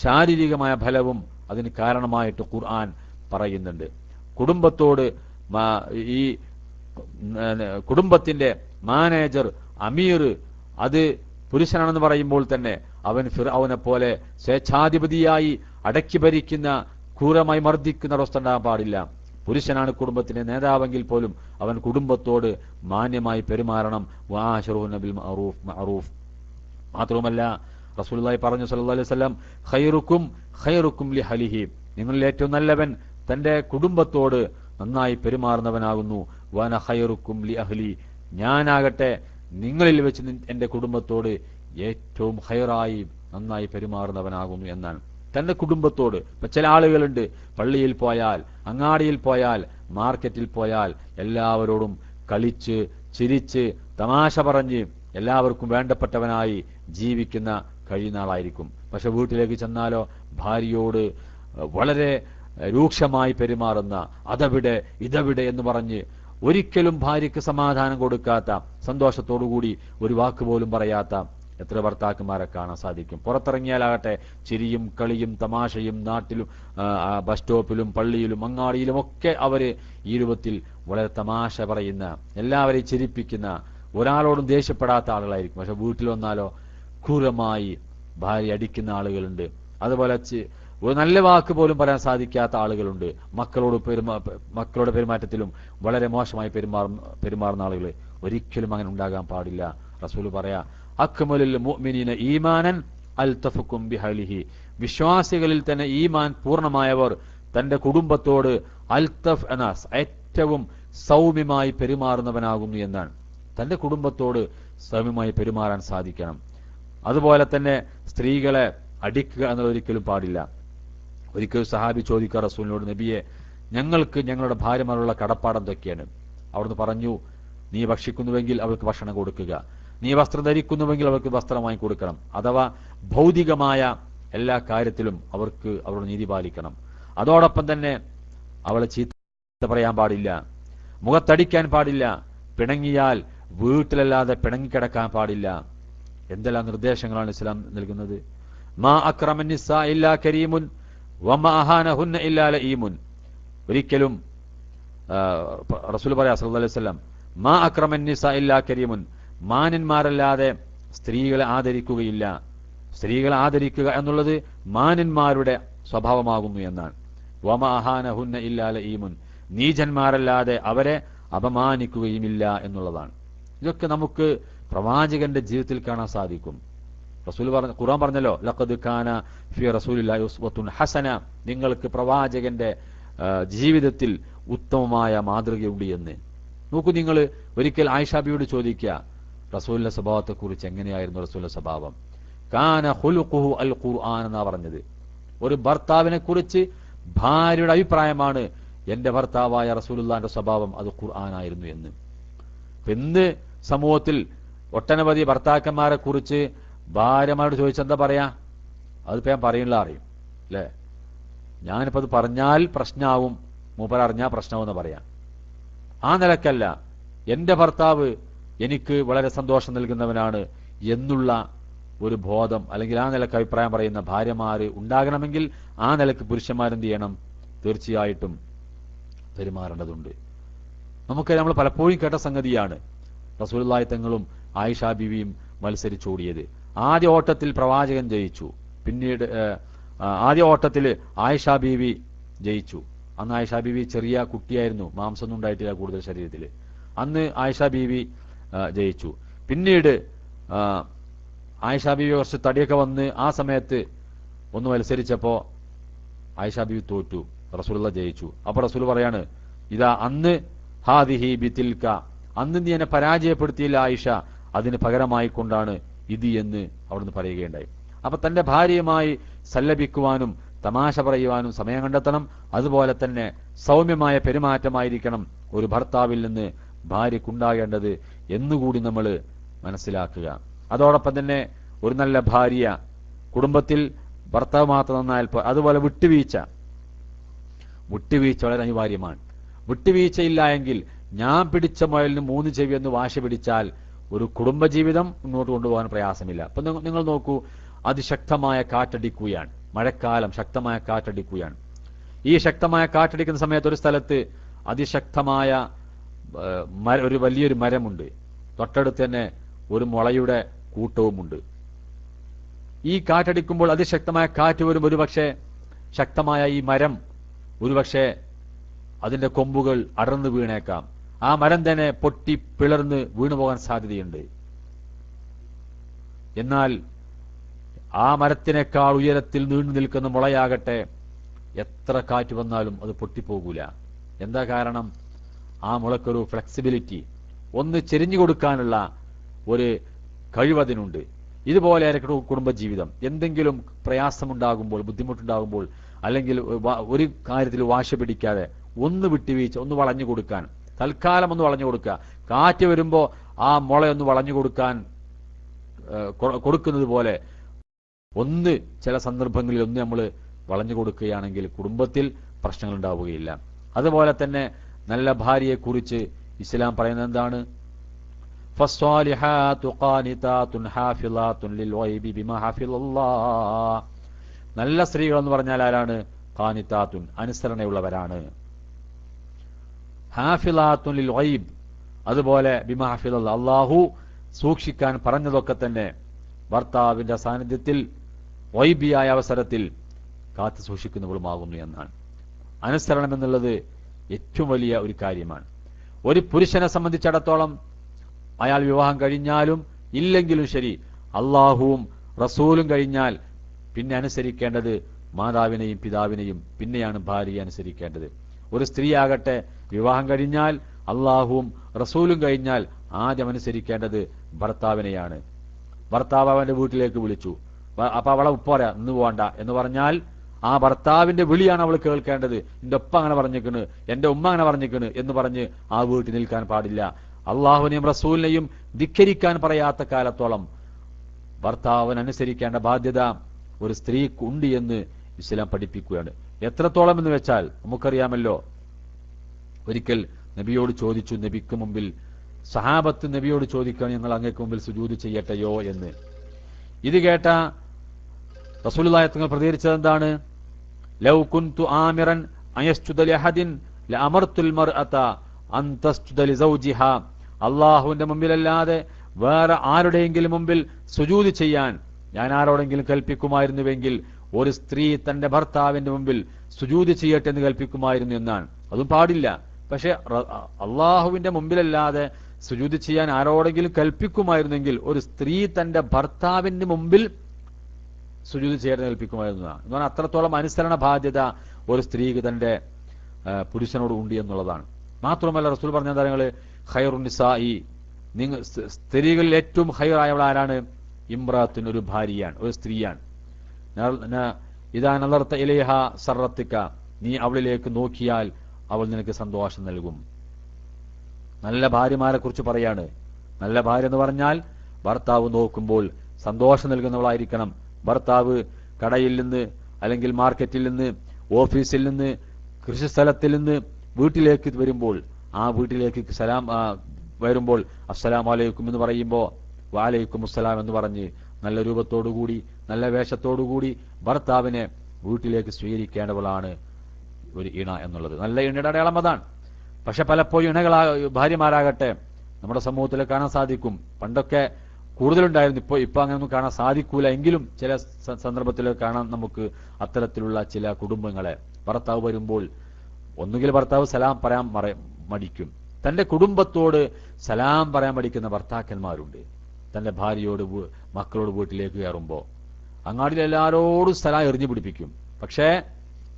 ശാരീരികമായ ഫലവും അതിന് കാരണമായിട്ട് ഖുർആൻ പറയുന്നുണ്ട്. കുടുംബത്തോട് ഈ കുടുംബത്തിന്റെ മാനേജർ, അമീർ, അത് പുരുഷനാണെന്ന് പറയുമ്പോൾ തന്നെ അവൻ ഫിർഔനെ പോലെ സ്വേച്ഛാധിപതിയായി അടക്കി ഭരിക്കുന്ന, ക്രൂരമായി മർദ്ദിക്കുന്ന അവസ്ഥ ഉണ്ടാകാൻ പാടില്ല. പുരുഷനാണ് കുടുംബത്തിന്റെ നേതാവെങ്കിൽ പോലും അവൻ കുടുംബത്തോട് മാന്യമായി പെരുമാറണം. വആശിറൂഹുന്ന ബിൽ മഅറൂഫ്. മാത്രവുമല്ല റസൂലുള്ളാഹി പറഞ്ഞു സല്ലല്ലാഹു അലൈഹി വസല്ലം, ഖൈറുക്കും ലിഹലിഹി, നിങ്ങളിൽ ഏറ്റവും നല്ലവൻ തന്റെ കുടുംബത്തോട് നന്നായി പെരുമാറുന്നവനാകുന്നു. വഅന ഖൈറുക്കും ലിഅഹ്ലി, ഞാനാകട്ടെ നിങ്ങളിൽ വെച്ച് എന്റെ കുടുംബത്തോട് ഏറ്റവും ഖൈറായി നന്നായി പെരുമാറുന്നവനാകുന്നു എന്നാണ്. തന്റെ കുടുംബത്തോട്. ഇപ്പൊ ചില ആളുകളുണ്ട്, പള്ളിയിൽ പോയാൽ, അങ്ങാടിയിൽ പോയാൽ, മാർക്കറ്റിൽ പോയാൽ എല്ലാവരോടും കളിച്ച് ചിരിച്ച് തമാശ പറഞ്ഞ് എല്ലാവർക്കും വേണ്ടപ്പെട്ടവനായി ജീവിക്കുന്ന കഴിയുന്ന ആളായിരിക്കും. പക്ഷെ വീട്ടിലേക്ക് ചെന്നാലോ ഭാര്യയോട് വളരെ രൂക്ഷമായി പെരുമാറുന്ന, അതവിടെ ഇതവിടെ എന്ന് പറഞ്ഞ് ഒരിക്കലും ഭാര്യയ്ക്ക് സമാധാനം കൊടുക്കാത്ത, സന്തോഷത്തോടുകൂടി ഒരു വാക്ക് പോലും പറയാത്ത എത്ര ഭർത്താക്കന്മാരെ കാണാൻ സാധിക്കും. പുറത്തിറങ്ങിയാലാകട്ടെ ചിരിയും കളിയും തമാശയും, നാട്ടിലും ബസ് സ്റ്റോപ്പിലും പള്ളിയിലും അങ്ങാടിയിലും ഒക്കെ അവര് ഈ രൂപത്തിൽ വളരെ തമാശ പറയുന്ന, എല്ലാവരെയും ചിരിപ്പിക്കുന്ന, ഒരാളോടും ദേഷ്യപ്പെടാത്ത ആളുകളായിരിക്കും. പക്ഷെ വീട്ടിൽ വന്നാലോ ക്രൂരമായി ഭാര്യ അടിക്കുന്ന ആളുകളുണ്ട്. അതുപോലെ ഒരു നല്ല വാക്ക് പോലും പറയാൻ സാധിക്കാത്ത ആളുകളുണ്ട്. മക്കളുടെ പെരുമാറ്റത്തിലും വളരെ മോശമായി പെരുമാറുന്ന ആളുകൾ. ഒരിക്കലും അങ്ങനെ ഉണ്ടാകാൻ പാടില്ല. റസൂൽ പറയാ, അക്മലുൽ മുഅ്മിനീന ഈമാനൻ അൽതഫുക്കും ബിഹലിഹി, വിശ്വാസികളിൽ തന്നെ ഈമാൻ പൂർണ്ണമായവർ തന്റെ കുടുംബത്തോട് അൽതഫ് എന്ന ഏറ്റവും സൗമ്യമായി പെരുമാറുന്നവനാകുന്നു എന്നാണ്. തന്റെ കുടുംബത്തോട് സൗമ്യമായി പെരുമാറാൻ സാധിക്കണം. അതുപോലെ തന്നെ സ്ത്രീകളെ അടിക്കുക എന്നത് ഒരിക്കലും പാടില്ല. ഒരിക്കലും സഹാബി ചോദിക്കുക റസൂലിനോട്, നബിയെ, ഞങ്ങൾക്ക് ഞങ്ങളുടെ ഭാര്യമാരുള്ള കടപ്പാട് എന്തൊക്കെയാണ്? അവിടുന്ന് പറഞ്ഞു, നീ ഭക്ഷിക്കുന്നുവെങ്കിൽ അവൾക്ക് ഭക്ഷണം കൊടുക്കുക, നീ വസ്ത്രം ധരിക്കുന്നുവെങ്കിൽ അവർക്ക് വസ്ത്രം വാങ്ങി കൊടുക്കണം. അഥവാ ഭൗതികമായ എല്ലാ കാര്യത്തിലും അവരുടെ നീതി പാലിക്കണം. അതോടൊപ്പം തന്നെ അവളെ ചീത്ത പറയാൻ പാടില്ല, മുഖത്തടിക്കാൻ പാടില്ല, പിണങ്ങിയാൽ വീട്ടിലല്ലാതെ പിണങ്ങിക്കിടക്കാൻ പാടില്ല. എന്തെല്ലാം നിർദ്ദേശങ്ങളാണ് ഇസ്ലാം നൽകുന്നത്? മാ അക്രമൻ നിസാ ഇല്ലാ കരീമുൻ വമാ അഹാനഹുന്ന ഇല്ലാ ലഈമുൻ. ഒരിക്കലും റസൂൽ പറയാ സല്ലല്ലാഹു അലൈഹി വസല്ലം, മാ അക്രമൻ നിസാ ഇല്ലാ കരീമുൻ, മാന്യന്മാരല്ലാതെ സ്ത്രീകളെ ആദരിക്കുകയില്ല. സ്ത്രീകളെ ആദരിക്കുക എന്നുള്ളത് മാന്യന്മാരുടെ സ്വഭാവമാകുന്നു എന്നാണ്. വമാ അഹാനഹുന്ന ഇല്ലാ ലഈമുൻ, നീചന്മാരല്ലാതെ അവരെ അപമാനിക്കുകയുമില്ല എന്നുള്ളതാണ്. ഇതൊക്കെ നമുക്ക് പ്രവാചകന്റെ ജീവിതത്തിൽ കാണാൻ സാധിക്കും. ഖുർആൻ പറഞ്ഞല്ലോ, ലഖദ് കാന ഫീ റസൂലില്ലാഹി ഉസ്വത്തുൻ ഹസന, നിങ്ങൾക്ക് പ്രവാചകന്റെ ജീവിതത്തിൽ ഉത്തമമായ മാതൃകയുണ്ട് എന്ന്. നോക്കൂ, നിങ്ങൾ ഒരിക്കൽ ആയിഷ ബിയോട് ചോദിക്കുക, റസൂലിന്റെ സ്വഭാവത്തെ കുറിച്ച് എങ്ങനെയായിരുന്നു റസൂലിന്റെ സ്വഭാവം? കാന ഖുലുഖുഹു അൽ ഖുർആൻ എന്നാ പറഞ്ഞത്. ഒരു ഭർത്താവിനെ കുറിച്ച് ഭാര്യയുടെ അഭിപ്രായമാണ്, എന്റെ ഭർത്താവായ റസൂലുള്ളാഹിന്റെ സ്വഭാവം അത് ഖുർആനായിരുന്നു എന്ന്. ഇന്ന് സമൂഹത്തിൽ ഒട്ടനവധി ഭർത്താക്കന്മാരെ കുറിച്ച് ഭാര്യമാരോട് ചോദിച്ചെന്താ പറയാ? അതിപ്പോ ഞാൻ പറയുന്നില്ല, അറിയും അല്ലേ? ഞാനിപ്പോ അത് പറഞ്ഞാൽ പ്രശ്നമാവും, മൂപ്പരറിഞ്ഞാൽ പ്രശ്നമാവെന്ന് പറയാം. ആ നിലക്കല്ല, എന്റെ ഭർത്താവ് എനിക്ക് വളരെ സന്തോഷം നൽകുന്നവനാണ് എന്നുള്ള ഒരു ബോധം, അല്ലെങ്കിൽ ആ നിലക്ക് അഭിപ്രായം പറയുന്ന ഭാര്യമാര് ഉണ്ടാകണമെങ്കിൽ ആ നിലക്ക് പുരുഷന്മാരെന്ത് ചെയ്യണം? തീർച്ചയായിട്ടും പെരുമാറേണ്ടതുണ്ട്. നമ്മൾ പലപ്പോഴും കേട്ട സംഗതിയാണ്, റസൂലുള്ളാഹി തങ്ങളും ആയിഷ ബീവിയും മത്സരിച്ചോടിയത്. ആദ്യ ഓട്ടത്തിൽ പ്രവാചകൻ ജയിച്ചു, പിന്നീട് ആദ്യ ഓട്ടത്തിൽ ആയിഷ ബീവി ജയിച്ചു. അന്ന് ആയിഷ ബീവി ചെറിയ കുട്ടിയായിരുന്നു, മാംസമൊന്നും ഉണ്ടായിട്ടില്ല കൂടുതൽ ശരീരത്തിൽ. അന്ന് ആയിഷ ബീവി ജയിച്ചു. പിന്നീട് ആയിഷ ബീവി കുറച്ച് തടിയൊക്കെ വന്ന് ആ സമയത്ത് ഒന്ന് മത്സരിച്ചപ്പോ ആയിഷ ബീവി തോറ്റു, റസൂലുള്ളാഹി ജയിച്ചു. അപ്പൊ റസൂൽ പറയാണ്, ഇതാ അന്ന് ഹാദിഹി ബിതിൽക, അന്ന് നീ എന്നെ പരാജയപ്പെടുത്തിയില്ല ആയിഷ, അതിന് പകരമായിക്കൊണ്ടാണ് ഇത് എന്ന് അവിടുന്ന് പറയുകയുണ്ടായി. അപ്പൊ തന്റെ ഭാര്യയുമായി സല്ലപിക്കുവാനും തമാശ പറയുവാനും സമയം കണ്ടെത്തണം. അതുപോലെ തന്നെ സൗമ്യമായ പെരുമാറ്റമായിരിക്കണം ഒരു ഭർത്താവിൽ നിന്ന് ഭാര്യക്കുണ്ടാകേണ്ടത് എന്നുകൂടി നമ്മൾ മനസ്സിലാക്കുക. അതോടൊപ്പം തന്നെ ഒരു നല്ല ഭാര്യ കുടുംബത്തിൽ ഭർത്താവ് മാത്രം നന്നായാൽ, അതുപോലെ വിട്ടുവീഴ്ച വളരെ അനിവാര്യമാണ്. വിട്ടുവീഴ്ചയില്ല എങ്കിൽ ഞാൻ പിടിച്ച മുയലിന് 3 ചെവി എന്ന് വാശി പിടിച്ചാൽ ഒരു കുടുംബജീവിതം മുന്നോട്ട് കൊണ്ടുപോകാൻ പ്രയാസമില്ല. അപ്പൊ നിങ്ങൾ നോക്കൂ, അതിശക്തമായ കാറ്റടിക്കുകയാണ്, മഴക്കാലം, ശക്തമായ കാറ്റടിക്കുകയാണ്. ഈ ശക്തമായ കാറ്റടിക്കുന്ന സമയത്ത് ഒരു സ്ഥലത്ത് അതിശക്തമായ ഒരു വലിയൊരു മരമുണ്ട്, തൊട്ടടുത്ത് തന്നെ ഒരു മുളയുടെ കൂട്ടവുമുണ്ട്. ഈ കാറ്റടിക്കുമ്പോൾ അതിശക്തമായ കാറ്റ് വരും. ഒരുപക്ഷെ ശക്തമായ ഈ മരം ഒരുപക്ഷെ അതിന്റെ കൊമ്പുകൾ അടർന്നു വീണേക്കാം. ആ മരം തന്നെ പൊട്ടി പിളർന്ന് വീണുപോകാൻ സാധ്യതയുണ്ട്. എന്നാൽ ആ മരത്തിനേക്കാൾ ഉയരത്തിൽ നീണ്ടു നിൽക്കുന്ന മുളയാകട്ടെ എത്ര കാറ്റ് വന്നാലും അത് പൊട്ടിപ്പോകൂല. എന്താ കാരണം? ആ മുളക്കൊരു ഫ്ലെക്സിബിലിറ്റി, ഒന്ന് ചെരിഞ്ഞു കൊടുക്കാനുള്ള ഒരു കഴിവതിനുണ്ട്. ഇതുപോലെ കുടുംബജീവിതം എന്തെങ്കിലും പ്രയാസമുണ്ടാകുമ്പോൾ, ബുദ്ധിമുട്ടുണ്ടാകുമ്പോൾ, അല്ലെങ്കിൽ ഒരു കാര്യത്തിൽ വാശി പിടിക്കാതെ ഒന്ന് വിട്ടുവീഴ്ച, ഒന്ന് വളഞ്ഞു കൊടുക്കാൻ, തൽക്കാലം ഒന്ന് വളഞ്ഞു കൊടുക്കുക. കാറ്റ് വരുമ്പോ ആ മുളയൊന്ന് വളഞ്ഞു കൊടുക്കുന്നത് പോലെ ഒന്ന് ചില സന്ദർഭങ്ങളിൽ ഒന്ന് നമ്മൾ വളഞ്ഞു കൊടുക്കുകയാണെങ്കിൽ കുടുംബത്തിൽ പ്രശ്നങ്ങൾ ഉണ്ടാവുകയില്ല. അതുപോലെ തന്നെ നല്ല ഭാര്യയെ കുറിച്ച് ഇസ്ലാം പറയുന്നത് എന്താണ്? ഫസ്സാലിഹാതു ഖാനിതാതുൻ ഹാഫിളാതുൻ ലിൽഗൈബി ബിമാ ഹഫിളല്ലാഹ്. നല്ല സ്ത്രീകൾ എന്ന് പറഞ്ഞാൽ ആരാണ്? ഖാനിതാതുൻ, അനുസരണയുള്ളവരാണ്. ഹാഫിളാതുൻ ലിൽഗൈബ്, അതുപോലെ ബിമാ ഹഫിളല്ലാഹ്, അല്ലാഹു സൂക്ഷിക്കാൻ പറഞ്ഞതൊക്കെ തന്നെ ഭർത്താവിന്റെ സാന്നിധ്യത്തിൽ ഗൈബിയായ അവസരത്തിൽ കാത്തു സൂക്ഷിക്കുന്നവളുമാകുന്നു എന്നാണ്. അനുസരണം എന്നുള്ളത് ഏറ്റവും വലിയ ഒരു കാര്യമാണ്. ഒരു പുരുഷനെ സംബന്ധിച്ചിടത്തോളം അയാൾ വിവാഹം കഴിഞ്ഞാലും ഇല്ലെങ്കിലും ശരി അള്ളാഹുവും റസൂലും കഴിഞ്ഞാൽ പിന്നെ അനുസരിക്കേണ്ടത് മാതാവിനെയും പിതാവിനെയും, പിന്നെയാണ് ഭാര്യയെ അനുസരിക്കേണ്ടത്. ഒരു സ്ത്രീ ആകട്ടെ വിവാഹം കഴിഞ്ഞാൽ അള്ളാഹുവും റസൂലും കഴിഞ്ഞാൽ ആദ്യം അനുസരിക്കേണ്ടത് ഭർത്താവിനെയാണ്. ഭർത്താവ് അവന്റെ വീട്ടിലേക്ക് വിളിച്ചു, അപ്പൊ അവളെ ഉപ്പോരാ ഇന്ന് പോകണ്ട എന്ന് പറഞ്ഞാൽ ആ ഭർത്താവിന്റെ വിളിയാണ് അവൾ കേൾക്കേണ്ടത്. എന്റെ ഉപ്പ അങ്ങനെ പറഞ്ഞിക്കണ്, എന്റെ ഉമ്മ അങ്ങനെ പറഞ്ഞിക്കണ് എന്ന് പറഞ്ഞ് ആ വീട്ടിൽ നിൽക്കാൻ പാടില്ല. അള്ളാഹുവിനെയും റസൂലിനെയും ധിക്കരിക്കാൻ പറയാത്ത കാലത്തോളം ഭർത്താവിനനുസരിക്കേണ്ട ബാധ്യത ഒരു സ്ത്രീക്കുണ്ട് എന്ന് ഇസ്ലാം പഠിപ്പിക്കുകയാണ്. എത്രത്തോളം എന്ന് വെച്ചാൽ നമുക്കറിയാമല്ലോ, ഒരിക്കൽ നബിയോട് ചോദിച്ചു, നബിക്ക് മുമ്പിൽ സഹാബത്ത് നബിയോട് ചോദിക്കുകയാണ്, ഞങ്ങൾ അങ്ങേക്ക് മുമ്പിൽ സുജൂദ് ചെയ്യട്ടെയോ എന്ന്. ഇത് കേട്ട റസൂലുള്ളാഹി തങ്ങൾ പ്രതികരിച്ചത് എന്താണ്? ലൗ കുൻതു ആമിറൻ അയസ്ജുദ ലിഅഹദിൻ ലഅമർതുൽ മർഅത അൻ തസ്ജുദ ലിസൗജിഹാ. അല്ലാഹുവിന്റെ മുമ്പിലല്ലാതെ വേറെ ആരുടെയെങ്കിലും മുമ്പിൽ സുജൂദ് ചെയ്യാൻ ഞാൻ ആരോടെങ്കിലും കൽപ്പിക്കുമായിരുന്നുവെങ്കിൽ ഒരു സ്ത്രീ തന്റെ ഭർത്താവിന്റെ മുമ്പിൽ സുജൂദ് ചെയ്യട്ടെ എന്ന് കൽപ്പിക്കുമായിരുന്നു എന്നാണ്. അതും പാടില്ല. പക്ഷെ അള്ളാഹുവിന്റെ മുമ്പിലല്ലാതെ സുജൂദ് ചെയ്യാൻ ആരോടെങ്കിലും കൽപ്പിക്കുമായിരുന്നെങ്കിൽ ഒരു സ്ത്രീ തന്റെ ഭർത്താവിന്റെ മുമ്പിൽ സുജൂദ് ചെയ്യട്ടെ കൽപ്പിക്കുമായിരുന്നതാണ്. എന്ന് പറഞ്ഞാൽ അത്രത്തോളം അനുസരണ ബാധ്യത ഒരു സ്ത്രീക്ക് തന്റെ പുരുഷനോട് ഉണ്ട് എന്നുള്ളതാണ്. മാത്രമല്ല റസൂൽ പറഞ്ഞ കാര്യങ്ങള് ഖൈറുൻ നിസാഇ, നിങ്ങൾ സ്ത്രീകളിൽ ഏറ്റവും ഖൈറായവൾ ആരാണ്? ഇംറാത്തുൻ, ഒരു ഭാര്യയാണ്, ഒരു സ്ത്രീയാണ്. ഇദാ നളർത ഇലൈഹ സർറത്തിക, നീ അവളിലേക്ക് നോക്കിയാൽ അവൾ നിനക്ക് സന്തോഷം നൽകും. നല്ല ഭാര്യമാരെ കുറിച്ച് പറയാണ്. നല്ല ഭാര്യ എന്ന് പറഞ്ഞാൽ ഭർത്താവ് നോക്കുമ്പോൾ സന്തോഷം നൽകുന്നവളായിരിക്കണം. ഭർത്താവ് കടയിൽ നിന്ന് അല്ലെങ്കിൽ മാർക്കറ്റിൽ നിന്ന് ഓഫീസിൽ നിന്ന് കൃഷിസ്ഥലത്തിൽ നിന്ന് വീട്ടിലേക്ക് വരുമ്പോൾ ആ വീട്ടിലേക്ക് സലാം വരുമ്പോൾ അസ്സലാമു അലൈക്കും എന്ന് പറയുമ്പോൾ വഅലൈക്കും അസ്സലാം എന്ന് പറഞ്ഞ് നല്ല രൂപത്തോടുകൂടി നല്ല വേഷത്തോടുകൂടി ഭർത്താവിനെ വീട്ടിലേക്ക് സ്വീകരിക്കേണ്ടവളാണ് ഒരു ഇണ എന്നുള്ളത്. നല്ല ഇണയുടെ അടയാളം അതാണ്. പക്ഷെ പലപ്പോഴും ഭാര്യമാരാകട്ടെ നമ്മുടെ സമൂഹത്തിൽ കാണാൻ സാധിക്കും. പണ്ടൊക്കെ കൂടുതലുണ്ടായിരുന്നു, ഇപ്പൊ അങ്ങനെയൊന്നും കാണാൻ സാധിക്കൂല. എങ്കിലും ചില സന്ദർഭത്തിൽ കാണാൻ നമുക്ക് അത്തരത്തിലുള്ള ചില കുടുംബങ്ങളെ. ഭർത്താവ് വരുമ്പോൾ ഒന്നുകിൽ ഭർത്താവ് സലാം പറയാൻ മടിക്കും. തന്റെ കുടുംബത്തോട് സലാം പറയാൻ മടിക്കുന്ന ഭർത്താക്കന്മാരുണ്ട്. തന്റെ ഭാര്യയോട് മക്കളോട് വീട്ടിലേക്ക് കയറുമ്പോ അങ്ങാടിയിൽ എല്ലാവരോടും സലാം എറിഞ്ഞു പിടിപ്പിക്കും. പക്ഷേ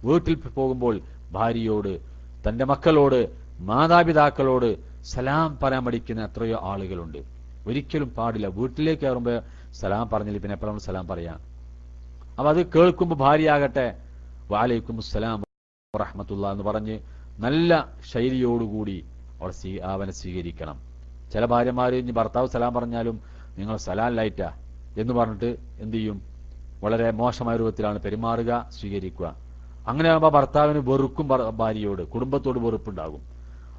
വീട്ടിൽ പോകുമ്പോൾ ഭാര്യയോട്, തന്റെ മക്കളോട്, മാതാപിതാക്കളോട് സലാം പറയാൻ മടിക്കുന്ന എത്രയോ ആളുകളുണ്ട്. ഒരിക്കലും പാടില്ല. വീട്ടിലേക്ക് കയറുമ്പോ സലാം പറഞ്ഞില്ല, പിന്നെ എപ്പോഴും സലാം പറയാം. അപ്പൊ അത് കേൾക്കുമ്പോൾ ഭാര്യയാകട്ടെ വഅലൈക്കും അസ്സലാം വറഹ്മത്തുള്ളാഹി എന്ന് പറഞ്ഞ് നല്ല ശൈലിയോടുകൂടി അവനെ സ്വീകരിക്കണം. ചില ഭാര്യമാര് ഇനി ഭർത്താവ് സലാം പറഞ്ഞാലും നിങ്ങൾ സലാം ലൈറ്റാ എന്ന് പറഞ്ഞിട്ട് എന്ത് ചെയ്യും? വളരെ മോശമായ രൂപത്തിലാണ് പെരുമാറുക, സ്വീകരിക്കുക. അങ്ങനെ ആകുമ്പോൾ ഭർത്താവിന് വെറുക്കും, ഭാര്യയോട് കുടുംബത്തോട് വെറുപ്പുണ്ടാകും.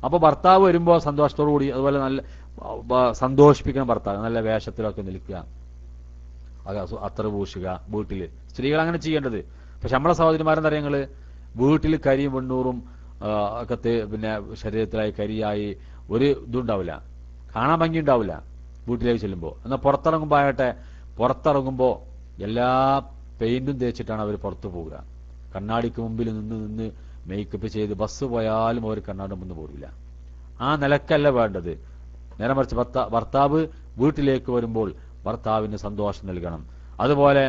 അപ്പൊ ഭർത്താവ് വരുമ്പോൾ സന്തോഷത്തോടു കൂടി, അതുപോലെ നല്ല സന്തോഷിപ്പിക്കണം ഭർത്താവ്, നല്ല വേഷത്തിലൊക്കെ നിൽക്കുക, അത്ര പൂശുക വീട്ടില്. സ്ത്രീകൾ അങ്ങനെ ചെയ്യേണ്ടത്. പക്ഷെ നമ്മളെ സഹോദരിമാരെന്ന് പറയുന്നത് വീട്ടിൽ കരിയും വെണ്ണൂറും ഒക്കെ പിന്നെ ശരീരത്തിലായി കരിയായി ഒരു ഇതുണ്ടാവില്ല, കാണാൻ ഭംഗി ഉണ്ടാവില്ല വീട്ടിലേക്ക് ചെല്ലുമ്പോൾ. എന്നാൽ പുറത്തിറങ്ങുമ്പോൾ ആകട്ടെ, പുറത്തിറങ്ങുമ്പോൾ എല്ലാ പെയിന്റും തേച്ചിട്ടാണ് അവർ പുറത്തു പോവുക. കണ്ണാടിക്ക് മുമ്പിൽ നിന്ന് മേക്കപ്പ് ചെയ്ത് ബസ് പോയാലും അവർ കണ്ണാടി മുന്ന് പോരില്ല. ആ നിലക്കല്ല വേണ്ടത്. നേരെ മറിച്ച് ഭർത്താവ് വീട്ടിലേക്ക് വരുമ്പോൾ ഭർത്താവിന് സന്തോഷം നൽകണം. അതുപോലെ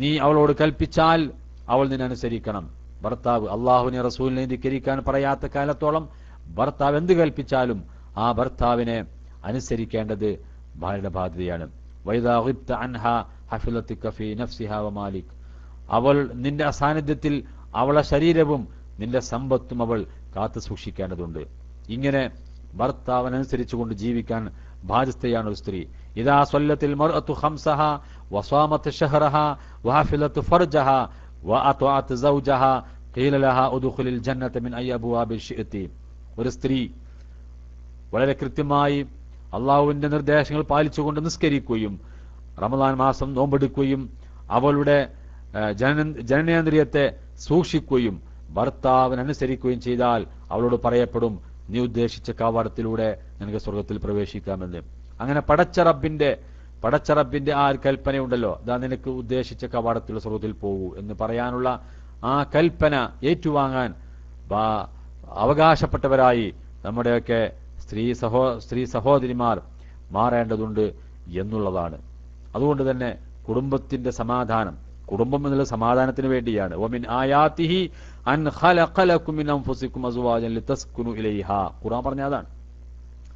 നീ അവളോട് കൽപ്പിച്ചാൽ അവൾ നിന്നനുസരിക്കണം. ഭർത്താവ് അള്ളാഹുവിനെ റസൂലിനെ ധിക്കരിക്കാൻ പറയാത്ത കാലത്തോളം ഭർത്താവ് എന്ത് കൽപ്പിച്ചാലും ആ ഭർത്താവിനെ അനുസരിക്കേണ്ടത് ഭാര്യയുടെ ബാധ്യതയാണ്. അവൾ നിന്റെ അസാന്നിധ്യത്തിൽ അവളെ ശരീരവും നിന്റെ സമ്പത്തും അവൾ കാത്തു സൂക്ഷിക്കേണ്ടതുണ്ട്. ഇങ്ങനെ ഭർത്താവിനനുസരിച്ചുകൊണ്ട് ജീവിക്കാൻ ബാധ്യതയാണ് ഒരു സ്ത്രീ. ഇദാ സ്വല്ലത്തിൽ മർഅതു ഖംസഹ വസാമത് ശഹറഹ വഹഫിലത് ഫർജഹ വഅതഅത് സൗജഹ ഖീല ലഹ ഉദ്ഖുലിൽ ജന്നത മിൻ അയ്യി അബ്വാബി ശിഅതി. ഒരു സ്ത്രീ വളരെ കൃത്യമായി അള്ളാഹുവിന്റെ നിർദ്ദേശങ്ങൾ പാലിച്ചുകൊണ്ട് നിസ്കരിക്കുകയും റമദാൻ മാസം നോമ്പെടുക്കുകയും അവളുടെ ജനനേന്ദ്രിയത്തെ സൂക്ഷിക്കുകയും ഭർത്താവിനനുസരിക്കുകയും ചെയ്താൽ അവളോട് പറയപ്പെടും, നീ ഉദ്ദേശിച്ച കവാടത്തിലൂടെ നിനക്ക് സ്വർഗത്തിൽ പ്രവേശിക്കാമെന്ന്. അങ്ങനെ പടച്ചറബിന്റെ ആ കൽപ്പനയുണ്ടല്ലോ, ഇതാ നിനക്ക് ഉദ്ദേശിച്ച കവാടത്തിലുള്ള സ്വർഗത്തിൽ പോകൂ എന്ന് പറയാനുള്ള ആ കൽപ്പന ഏറ്റുവാങ്ങാൻ അവകാശപ്പെട്ടവരായി നമ്മുടെയൊക്കെ സ്ത്രീ സഹോദരിമാർ മാറേണ്ടതുണ്ട് എന്നുള്ളതാണ്. അതുകൊണ്ട് തന്നെ കുടുംബത്തിന്റെ സമാധാനം, കുടുംബം എന്നുള്ള സമാധാനത്തിന് വേണ്ടിയാണ്. വമിൻ ആയാതിഹി അൻ ഖലഖ ലക്കും മിൻ അൻഫുസികും അസ്വാജൻ ലിതസ്കുനു ഇലൈഹാ. ഖുർആൻ പറഞ്ഞതാണ്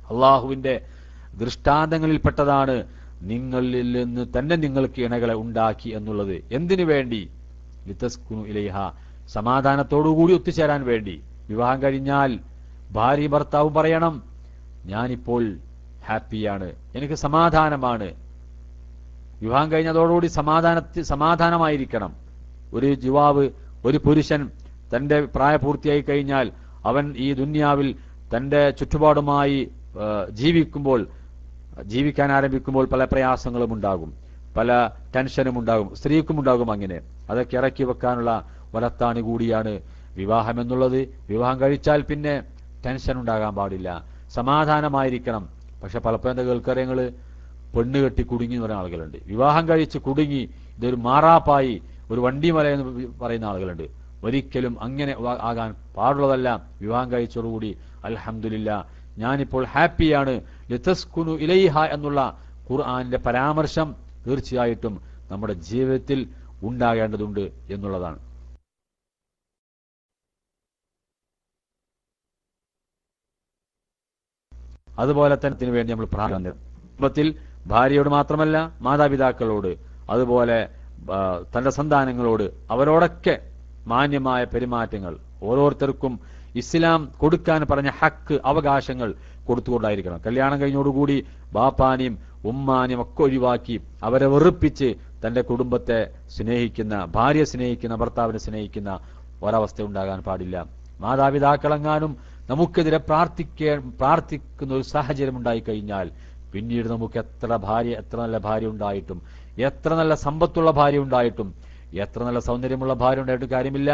അള്ളാഹുവിന്റെ ദൃഷ്ടാന്തങ്ങളിൽപ്പെട്ടതാണ് നിങ്ങളിൽ നിന്ന് തന്നെ നിങ്ങൾക്ക് ഇണകളെ ഉണ്ടാക്കി എന്നുള്ളത്. എന്തിനു വേണ്ടി? ലിതസ്കുനു ഇലൈഹ, സമാധാനത്തോടുകൂടി ഒത്തുചേരാൻ വേണ്ടി. വിവാഹം കഴിഞ്ഞാൽ ഭാര്യയും ഭർത്താവും പറയണം, ഞാനിപ്പോൾ ഹാപ്പിയാണ്, എനിക്ക് സമാധാനമാണ്. വിവാഹം കഴിഞ്ഞതോടുകൂടി സമാധാനമായിരിക്കണം. ഒരു യുവാവ്, ഒരു പുരുഷൻ തന്റെ പ്രായപൂർത്തിയായി കഴിഞ്ഞാൽ അവൻ ഈ ദുനിയാവിൽ തന്റെ ചുറ്റുപാടുമായി ജീവിക്കാൻ ആരംഭിക്കുമ്പോൾ പല പ്രയാസങ്ങളും ഉണ്ടാകും, പല ടെൻഷനും ഉണ്ടാകും, സ്ത്രീക്കും ഉണ്ടാകും. അങ്ങനെ അതൊക്കെ ഇറക്കി വെക്കാനുള്ള വലത്താണി കൂടിയാണ് വിവാഹം എന്നുള്ളത്. വിവാഹം കഴിച്ചാൽ പിന്നെ ടെൻഷൻ ഉണ്ടാകാൻ പാടില്ല, സമാധാനമായിരിക്കണം. പക്ഷെ പലപ്പോഴും എന്താ കേൾക്കറിയങ്ങള്, പെണ്ണ് കെട്ടി കുടുങ്ങി എന്ന് പറയുന്ന ആളുകളുണ്ട്. വിവാഹം കഴിച്ച് കുടുങ്ങി, ഇതൊരു മാറാപ്പായി, ഒരു വണ്ടിമല എന്ന് പറയുന്ന ആളുകളുണ്ട്. ഒരിക്കലും അങ്ങനെ ആകാൻ പാടുള്ളതല്ല. വിവാഹം കഴിച്ചതോടുകൂടി അൽഹംദുലില്ലാ ഞാനിപ്പോൾ ഹാപ്പിയാണ്, ലിതസ്കുനു ഇലൈഹ എന്നുള്ള ഖുർആനിന്റെ പരാമർശം തീർച്ചയായിട്ടും നമ്മുടെ ജീവിതത്തിൽ ഉണ്ടാകേണ്ടതുണ്ട് എന്നുള്ളതാണ്. അതുപോലെ തന്നെ വേണ്ടി നമ്മൾ കുടുംബത്തിൽ ഭാര്യയോട് മാത്രമല്ല, മാതാപിതാക്കളോട്, അതുപോലെ തന്റെ സന്താനങ്ങളോട്, അവരോടൊക്കെ മാന്യമായ പെരുമാറ്റങ്ങൾ, ഓരോരുത്തർക്കും ഇസ്ലാം കൊടുക്കാൻ പറഞ്ഞ ഹക്ക്, അവകാശങ്ങൾ കൊടുത്തുകൊണ്ടായിരിക്കണം. കല്യാണം കഴിഞ്ഞോടുകൂടി ബാപ്പാനെയും ഉമ്മാനെയും ഒക്കെ ഒഴിവാക്കി അവരെ വെറുപ്പിച്ച് തന്റെ കുടുംബത്തെ സ്നേഹിക്കുന്ന, ഭാര്യയെ സ്നേഹിക്കുന്ന, ഭർത്താവിനെ സ്നേഹിക്കുന്ന ഒരവസ്ഥ ഉണ്ടാകാൻ പാടില്ല. മാതാപിതാക്കളെങ്ങാനും നമുക്കെതിരെ പ്രാർത്ഥിക്കുന്ന ഒരു സാഹചര്യം ഉണ്ടായി കഴിഞ്ഞാൽ പിന്നീട് നമുക്ക് എത്ര നല്ല ഭാര്യ ഉണ്ടായിട്ടും, എത്ര നല്ല സമ്പത്തുള്ള ഭാര്യ ഉണ്ടായിട്ടും, എത്ര നല്ല സൗന്ദര്യമുള്ള ഭാര്യ ഉണ്ടായിട്ടും കാര്യമില്ല.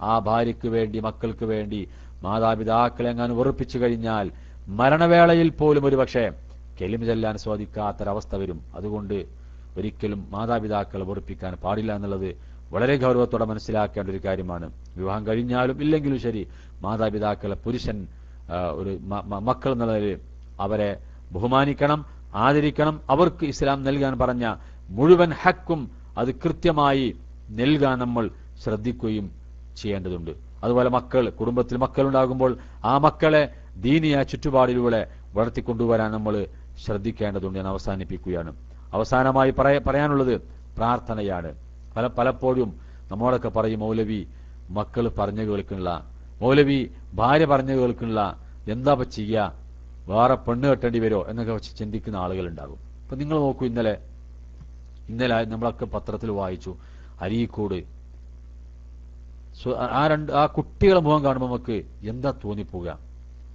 ആ ഭാര്യയ്ക്ക് വേണ്ടി, മക്കൾക്ക് വേണ്ടി മാതാപിതാക്കളെങ്ങാനും വെറുപ്പിച്ചു കഴിഞ്ഞാൽ മരണവേളയിൽ പോലും ഒരു പക്ഷേ കെലിമ ചെല്ലാൻ സാധിക്കാത്തൊരവസ്ഥ വരും. അതുകൊണ്ട് ഒരിക്കലും മാതാപിതാക്കളെ വെറുപ്പിക്കാൻ പാടില്ല എന്നുള്ളത് വളരെ ഗൗരവത്തോടെ മനസ്സിലാക്കേണ്ട ഒരു കാര്യമാണ്. വിവാഹം കഴിഞ്ഞാലും ഇല്ലെങ്കിലും ശരി, മാതാപിതാക്കളെ പുരുഷൻ ഒരു മക്കൾ എന്ന നിലയിൽ അവരെ ബഹുമാനിക്കണം, ആദരിക്കണം. അവർക്ക് ഇസ്ലാം നൽകാൻ പറഞ്ഞ മുഴുവൻ ഹക്കും അത് കൃത്യമായി നൽകാൻ നമ്മൾ ശ്രദ്ധിക്കുകയും ചെയ്യേണ്ടതുണ്ട്. അതുപോലെ കുടുംബത്തിൽ മക്കളുണ്ടാകുമ്പോൾ ആ മക്കളെ ദീനിയ ചുറ്റുപാടിലൂടെ വളർത്തിക്കൊണ്ടുവരാൻ നമ്മൾ ശ്രദ്ധിക്കേണ്ടതുണ്ട്. ഞാൻ അവസാനിപ്പിക്കുകയാണ്. അവസാനമായി പറയാനുള്ളത് പ്രാർത്ഥനയാണ്. പലപ്പോഴും നമ്മളൊക്കെ പറയും, മൗലവി മക്കൾ പറഞ്ഞു കേൾക്കുന്നില്ല, മൗലവി ഭാര്യ പറഞ്ഞു കേൾക്കുന്നില്ല, എന്താ ചെയ്യുക, വേറെ പെണ്ണ് കെട്ടേണ്ടി വരുമോ എന്നൊക്കെ വെച്ച് ചിന്തിക്കുന്ന ആളുകളുണ്ടാകും. അപ്പൊ നിങ്ങൾ നോക്കൂ, ഇന്നലെ നമ്മളൊക്കെ പത്രത്തിൽ വായിച്ചു, അരീക്കോട് ആ കുട്ടികളെ മുഖം കാണുമ്പോൾ നമുക്ക് എന്താ തോന്നിപ്പോവുക?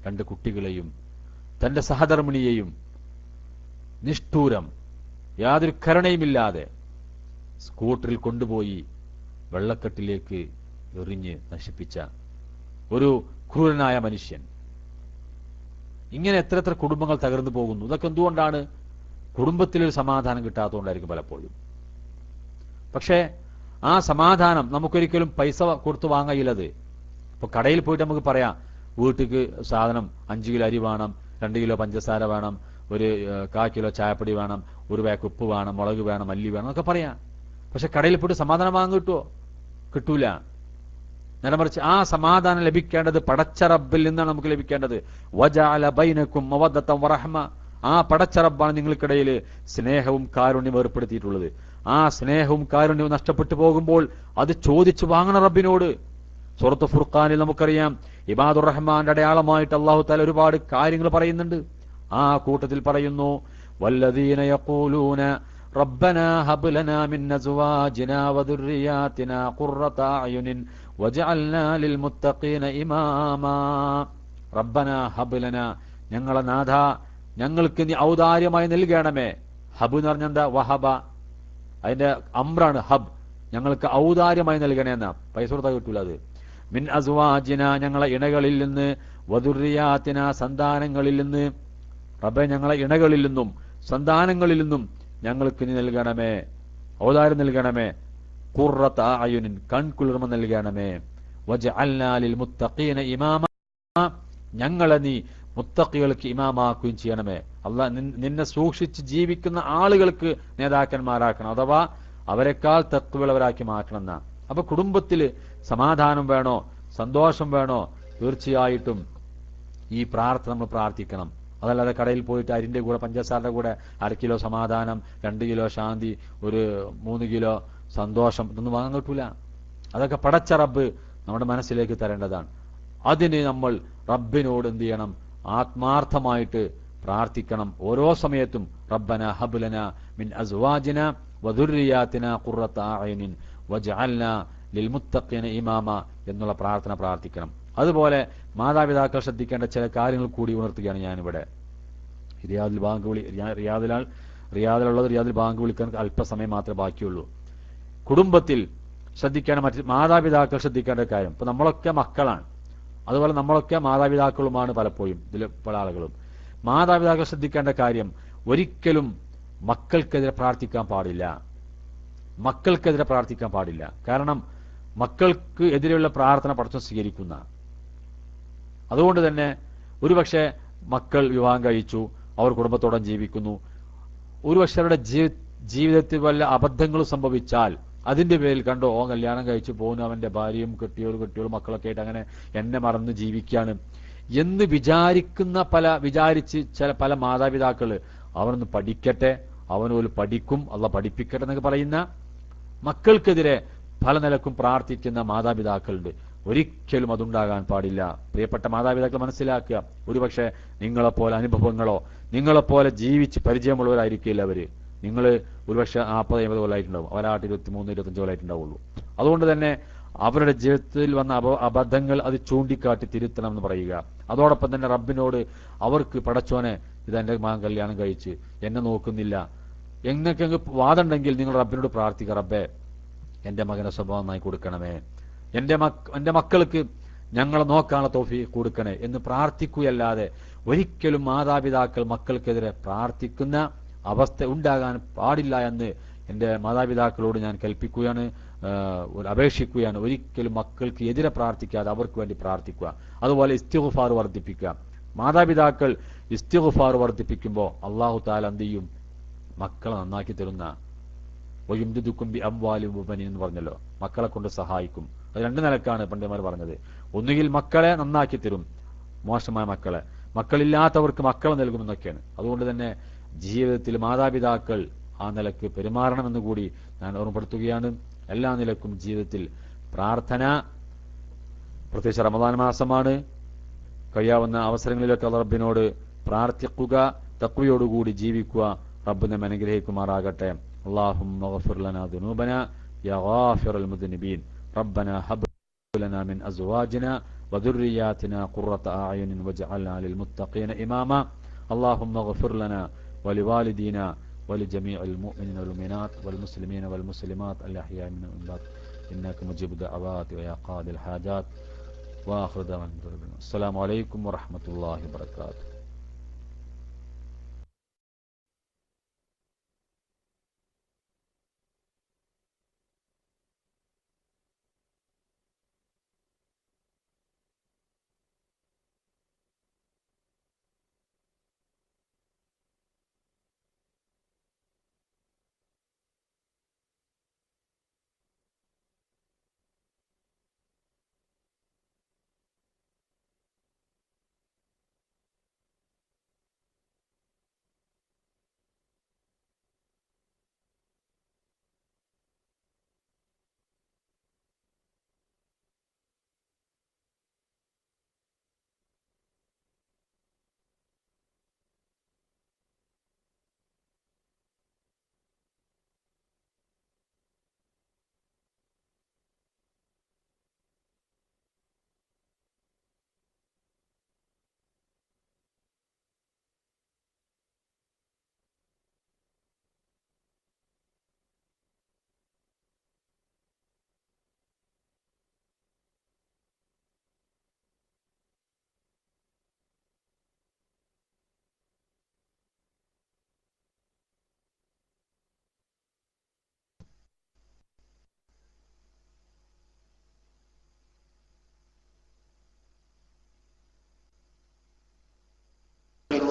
2 കുട്ടികളെയും തന്റെ സഹധർമ്മിണിയെയും നിഷ്ഠൂരം, യാതൊരു കരുണയുമില്ലാതെ സ്കൂട്ടറിൽ കൊണ്ടുപോയി വെള്ളക്കെട്ടിലേക്ക് എറിഞ്ഞ് നശിപ്പിച്ച ഒരു ക്രൂരനായ മനുഷ്യൻ. ഇങ്ങനെ എത്ര കുടുംബങ്ങൾ തകർന്നു പോകുന്നു. ഇതൊക്കെ എന്തുകൊണ്ടാണ്? കുടുംബത്തിലൊരു സമാധാനം കിട്ടാത്തതുകൊണ്ടായിരിക്കും പലപ്പോഴും. പക്ഷേ ആ സമാധാനം നമുക്കൊരിക്കലും പൈസ കൊടുത്തു വാങ്ങയില്ലത്. ഇപ്പൊ കടയിൽ പോയിട്ട് നമുക്ക് പറയാം, വീട്ടിക്ക് സാധനം 5 കിലോ അരി വേണം, 2 കിലോ പഞ്ചസാര വേണം, ഒരു 1/4 കിലോ ചായപ്പൊടി വേണം, 1 പാക്ക് ഉപ്പ് വേണം, മുളക് വേണം, മല്ലി വേണം എന്നൊക്കെ പറയാം. പക്ഷെ കടയിൽ പോയിട്ട് സമാധാനം വാങ്ങാൻ കിട്ടുമോ? കിട്ടൂല. നേരെ മറിച്ച് ആ സമാധാനം ലഭിക്കേണ്ടത് പടച്ച റബ്ബിൽ നിന്നാണ് നമുക്ക് ലഭിക്കേണ്ടത്. വജഅല ബൈനക്കും മവദ്ദതൻ വറഹ്മ. ആ പടച്ച റബ്ബാണ് നിങ്ങൾക്കിടയിൽ സ്നേഹവും കാരുണ്യവും ഏർപ്പെടുത്തിയിട്ടുള്ളത്. ആ സ്നേഹവും കാരുണ്യവും നഷ്ടപ്പെട്ടു പോകുമ്പോൾ അത് ചോദിച്ചു വാങ്ങണം റബ്ബിനോട്. സൂറത്ത് ഫുർഖാനിൽ നമുക്കറിയാം, ഇബാദുർ റഹ്മാന്റെ അടയാളമായിട്ട് അല്ലാഹു തആല ഒരുപാട് കാര്യങ്ങൾ പറയുന്നുണ്ട്. ആ കൂട്ടത്തിൽ പറയുന്നു, വല്ലദീന യഖൂലൂന റബ്ബനാ ഹബ് ലനാ മിൻ അസ്വാജിനാ വദുർരിയാതിനാ ഖുർറത അയുനിൻ വജഅൽനാ ലിൽ മുത്തഖീന ഇമാമാ. റബ്ബനാ ഹബ് ലനാ, ഞങ്ങളെ നാഥ ഞങ്ങൾക്ക് നീ ഔദാര്യമായി നൽകണമേ. ഹബ് എന്ന് പറഞ്ഞാൽ എന്താ? വഹബ, അതിന്റെ അമ്രാണ് ഹബ്. ഞങ്ങൾക്ക് ഔദാര്യമായി നൽകണേ എന്നാ. പൈസ കൊടുത്താൽ കിട്ടൂല അത്. മിൻ അസ്വാജിന, ഞങ്ങളെ ഇണകളിൽ നിന്ന്, വദുർരിയാതിന, സന്താനങ്ങളിൽ നിന്ന്. റബ്ബേ, ഞങ്ങളെ ഇണകളിൽ നിന്നും സന്താനങ്ങളിൽ നിന്നും ഞങ്ങൾക്ക് നീ നൽകണമേ, ഔദാര്യം നൽകണമേ. ഖുർറത അയുനിൻ, കൺകുളിർമ നൽകണമേ. വജഅൽനാ ലിൽ മുത്തഖീന ഇമാമ, ഞങ്ങളെ നീ മുത്തഖികൾക്ക് ഇമാമാക്കുകയും ചെയ്യണമേ. അള്ളാഹ് നിന്നെ സൂക്ഷിച്ച് ജീവിക്കുന്ന ആളുകൾക്ക് നേതാക്കന്മാരാക്കണം, അഥവാ അവരെക്കാൾ തഖ്വയുള്ളവരാക്കി മാറ്റണം എന്നാ. അപ്പൊ കുടുംബത്തില് സമാധാനം വേണോ, സന്തോഷം വേണോ, തീർച്ചയായിട്ടും ഈ പ്രാർത്ഥന നമ്മൾ പ്രാർത്ഥിക്കണം. അതല്ലാതെ കടയിൽ പോയിട്ട് അരിന്റെ കൂടെ പഞ്ചസാരയുടെ കൂടെ 1/2 കിലോ സമാധാനം, 2 കിലോ ശാന്തി, ഒരു 3 കിലോ സന്തോഷം ഇതൊന്നും വാങ്ങാൻ കിട്ടൂല. അതൊക്കെ പടച്ച റബ്ബ് നമ്മുടെ മനസ്സിലേക്ക് തരേണ്ടതാണ്. അതിന് നമ്മൾ റബ്ബിനോട് എന്ത് ചെയ്യണം? ആത്മാർത്ഥമായിട്ട് പ്രാർത്ഥിക്കണം ഓരോ സമയത്തും. റബ്ബന ഹബ്ലന മിൻ അസ്വാജിന വദുർരിയാതിന ഖുർറത അഅ്യുനിൻ വജ്അൽന ലിൽമുത്തഖീന ഇമാമ എന്നുള്ള പ്രാർത്ഥന പ്രാർത്ഥിക്കണം. അതുപോലെ മാതാപിതാക്കൾ ശ്രദ്ധിക്കേണ്ട ചില കാര്യങ്ങൾ കൂടി ഉണർത്തുകയാണ് ഞാനിവിടെ. റിയാദിലുള്ളത് റിയാദിൽ ബാങ്ക് വിളിക്കാൻ അല്പസമയം മാത്രമേ ബാക്കിയുള്ളൂ. കുടുംബത്തിൽ ശ്രദ്ധിക്കേണ്ട മറ്റ് മാതാപിതാക്കൾ ശ്രദ്ധിക്കേണ്ട കാര്യം, ഇപ്പൊ നമ്മളൊക്കെ മക്കളാണ്, അതുപോലെ നമ്മളൊക്കെ മാതാപിതാക്കളുമാണ് പലപ്പോഴും ഇതിൽ പല ആളുകളും. മാതാപിതാക്കൾ ശ്രദ്ധിക്കേണ്ട കാര്യം, ഒരിക്കലും മക്കൾക്കെതിരെ പ്രാർത്ഥിക്കാൻ പാടില്ല. മക്കൾക്കെതിരെ പ്രാർത്ഥിക്കാൻ പാടില്ല. കാരണം മക്കൾക്ക് എതിരെയുള്ള പ്രാർത്ഥന പടച്ചോൻ സ്വീകരിക്കുന്ന. അതുകൊണ്ട് തന്നെ ഒരുപക്ഷെ മക്കൾ വിവാഹം കഴിച്ചു, അവർ കുടുംബത്തോടെ ജീവിക്കുന്നു, ഒരുപക്ഷെ അവരുടെ ജീവിതത്തിൽ വല്ല അബദ്ധങ്ങളും സംഭവിച്ചാൽ അതിന്റെ പേരിൽ കണ്ടോ ഓ കല്യാണം കഴിച്ചു പോകുന്നു, അവന്റെ ഭാര്യയും കെട്ടിയോളും മക്കളൊക്കെ ആയിട്ട് അങ്ങനെ എന്നെ മറന്ന് ജീവിക്കുകയാണ് എന്ന് വിചാരിച്ച് പല മാതാപിതാക്കള് അവനൊന്ന് പഠിക്കട്ടെ, അവനൊരു പഠിക്കും, അള്ള പഠിപ്പിക്കട്ടെ എന്നൊക്കെ പറയുന്ന മക്കൾക്കെതിരെ പല നിലക്കും പ്രാർത്ഥിക്കുന്ന മാതാപിതാക്കളുണ്ട്. ഒരിക്കലും അതുണ്ടാകാൻ പാടില്ല. പ്രിയപ്പെട്ട മാതാപിതാക്കൾ മനസ്സിലാക്കുക, ഒരുപക്ഷെ നിങ്ങളെപ്പോലെ അനുഭവങ്ങളോ നിങ്ങളെപ്പോലെ ജീവിച്ച് പരിചയമുള്ളവരായിരിക്കില്ല അവര്. നിങ്ങൾ ഒരുപക്ഷെ 40-50 കൊല്ലമായിട്ടുണ്ടാവും, അവരാട്ട് 23-25 കൊല്ലമായിട്ടുണ്ടാവുള്ളൂ. അതുകൊണ്ട് തന്നെ അവരുടെ ജീവിതത്തിൽ വന്ന അബദ്ധങ്ങൾ അത് ചൂണ്ടിക്കാട്ടി തിരുത്തണം എന്ന് പറയുക. അതോടൊപ്പം തന്നെ റബ്ബിനോട് അവർക്ക് പടച്ചോനെ ഇതെന്റെ മകൻ കല്യാണം കഴിച്ച് എന്നെ നോക്കുന്നില്ല എന്നൊക്കെ വാദമുണ്ടെങ്കിൽ നിങ്ങൾ റബ്ബിനോട് പ്രാർത്ഥിക്കുക, റബ്ബേ എന്റെ മകനെ സ്വഭാവം നന്നായി കൊടുക്കണമേ, എന്റെ മക്കൾക്ക് ഞങ്ങളെ നോക്കാനുള്ള തൗഫീഖ് കൊടുക്കണേ എന്ന് പ്രാർത്ഥിക്കുകയല്ലാതെ ഒരിക്കലും മാതാപിതാക്കൾ മക്കൾക്കെതിരെ പ്രാർത്ഥിക്കുന്ന അവസ്ഥ ഉണ്ടാകാൻ പാടില്ല എന്ന് എന്റെ മാതാപിതാക്കളോട് ഞാൻ കൽപ്പിക്കുകയാണ്, അപേക്ഷിക്കുകയാണ്. ഒരിക്കലും മക്കൾക്ക് എതിരെ പ്രാർത്ഥിക്കാതെ അവർക്ക് വേണ്ടി പ്രാർത്ഥിക്കുക. അതുപോലെ ഇസ്തിഗ്ഫാർ വർദ്ധിപ്പിക്കുക. മാതാപിതാക്കൾ ഇസ്തിഗ്ഫാർ വർദ്ധിപ്പിക്കുമ്പോൾ അല്ലാഹു തആല എന്ത് ചെയ്യും? മക്കളെ നന്നാക്കി തരുന്ന വയുംദിദുക്കും ബി അംവാലിൻ വബനീൻ എന്ന് പറഞ്ഞല്ലോ, മക്കളെ കൊണ്ട് സഹായിക്കും. അത് 2 നിലക്കാണ് പണ്ഡിതന്മാർ പറഞ്ഞത്. ഒന്നുകിൽ മക്കളെ നന്നാക്കി തരും, മോശമായ മക്കളില്ലാത്തവർക്ക് മക്കളെ നൽകുമെന്നൊക്കെയാണ്. അതുകൊണ്ട് തന്നെ ജീവിതത്തിൽ മാതാപിതാക്കൾ ആ നിലക്ക് പെരുമാറണമെന്ന് കൂടി ഞാൻ ഓർമ്മപ്പെടുത്തുകയാണ്. എല്ലാ നിലക്കും ജീവിതത്തിൽ പ്രാർത്ഥന, പ്രത്യേകിച്ച് റമദാൻ മാസമാണ്, കഴിയാവുന്ന അവസരങ്ങളിലൊക്കെ റബ്ബിനോട് പ്രാർത്ഥിക്കുക, തഖ്വയോടുകൂടി ജീവിക്കുക. റബ്ബ് നമ്മെ അനുഗ്രഹിക്കുമാറാകട്ടെ. اللهم اغفر لنا ذنوبنا يا غافر المذنبين ربنا هب لنا من أزواجنا وذرياتنا قرة أعين واجعلنا للمتقين إماما اللهم اغفر لنا ولوالدينا ولجميع المؤمنين والمؤمنات والمسلمين والمسلمات الأحياء منهم والأموات إنك مجيب الدعوات ويا قاضي الحاجات وآخر دعوانا السلام عليكم ورحمة الله وبركاته.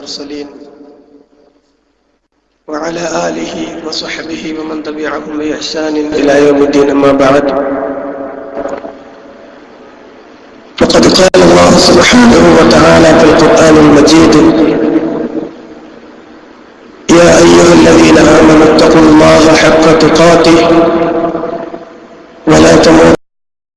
المرسلين وعلى آله وصحبه ومن تبعهم بإحسان إلى يوم الدين. أما بعد، فقد قال الله سبحانه وتعالى في القرآن المجيد: يا أيها الذين آمنوا اتقوا الله حق تقاته ولا تموتن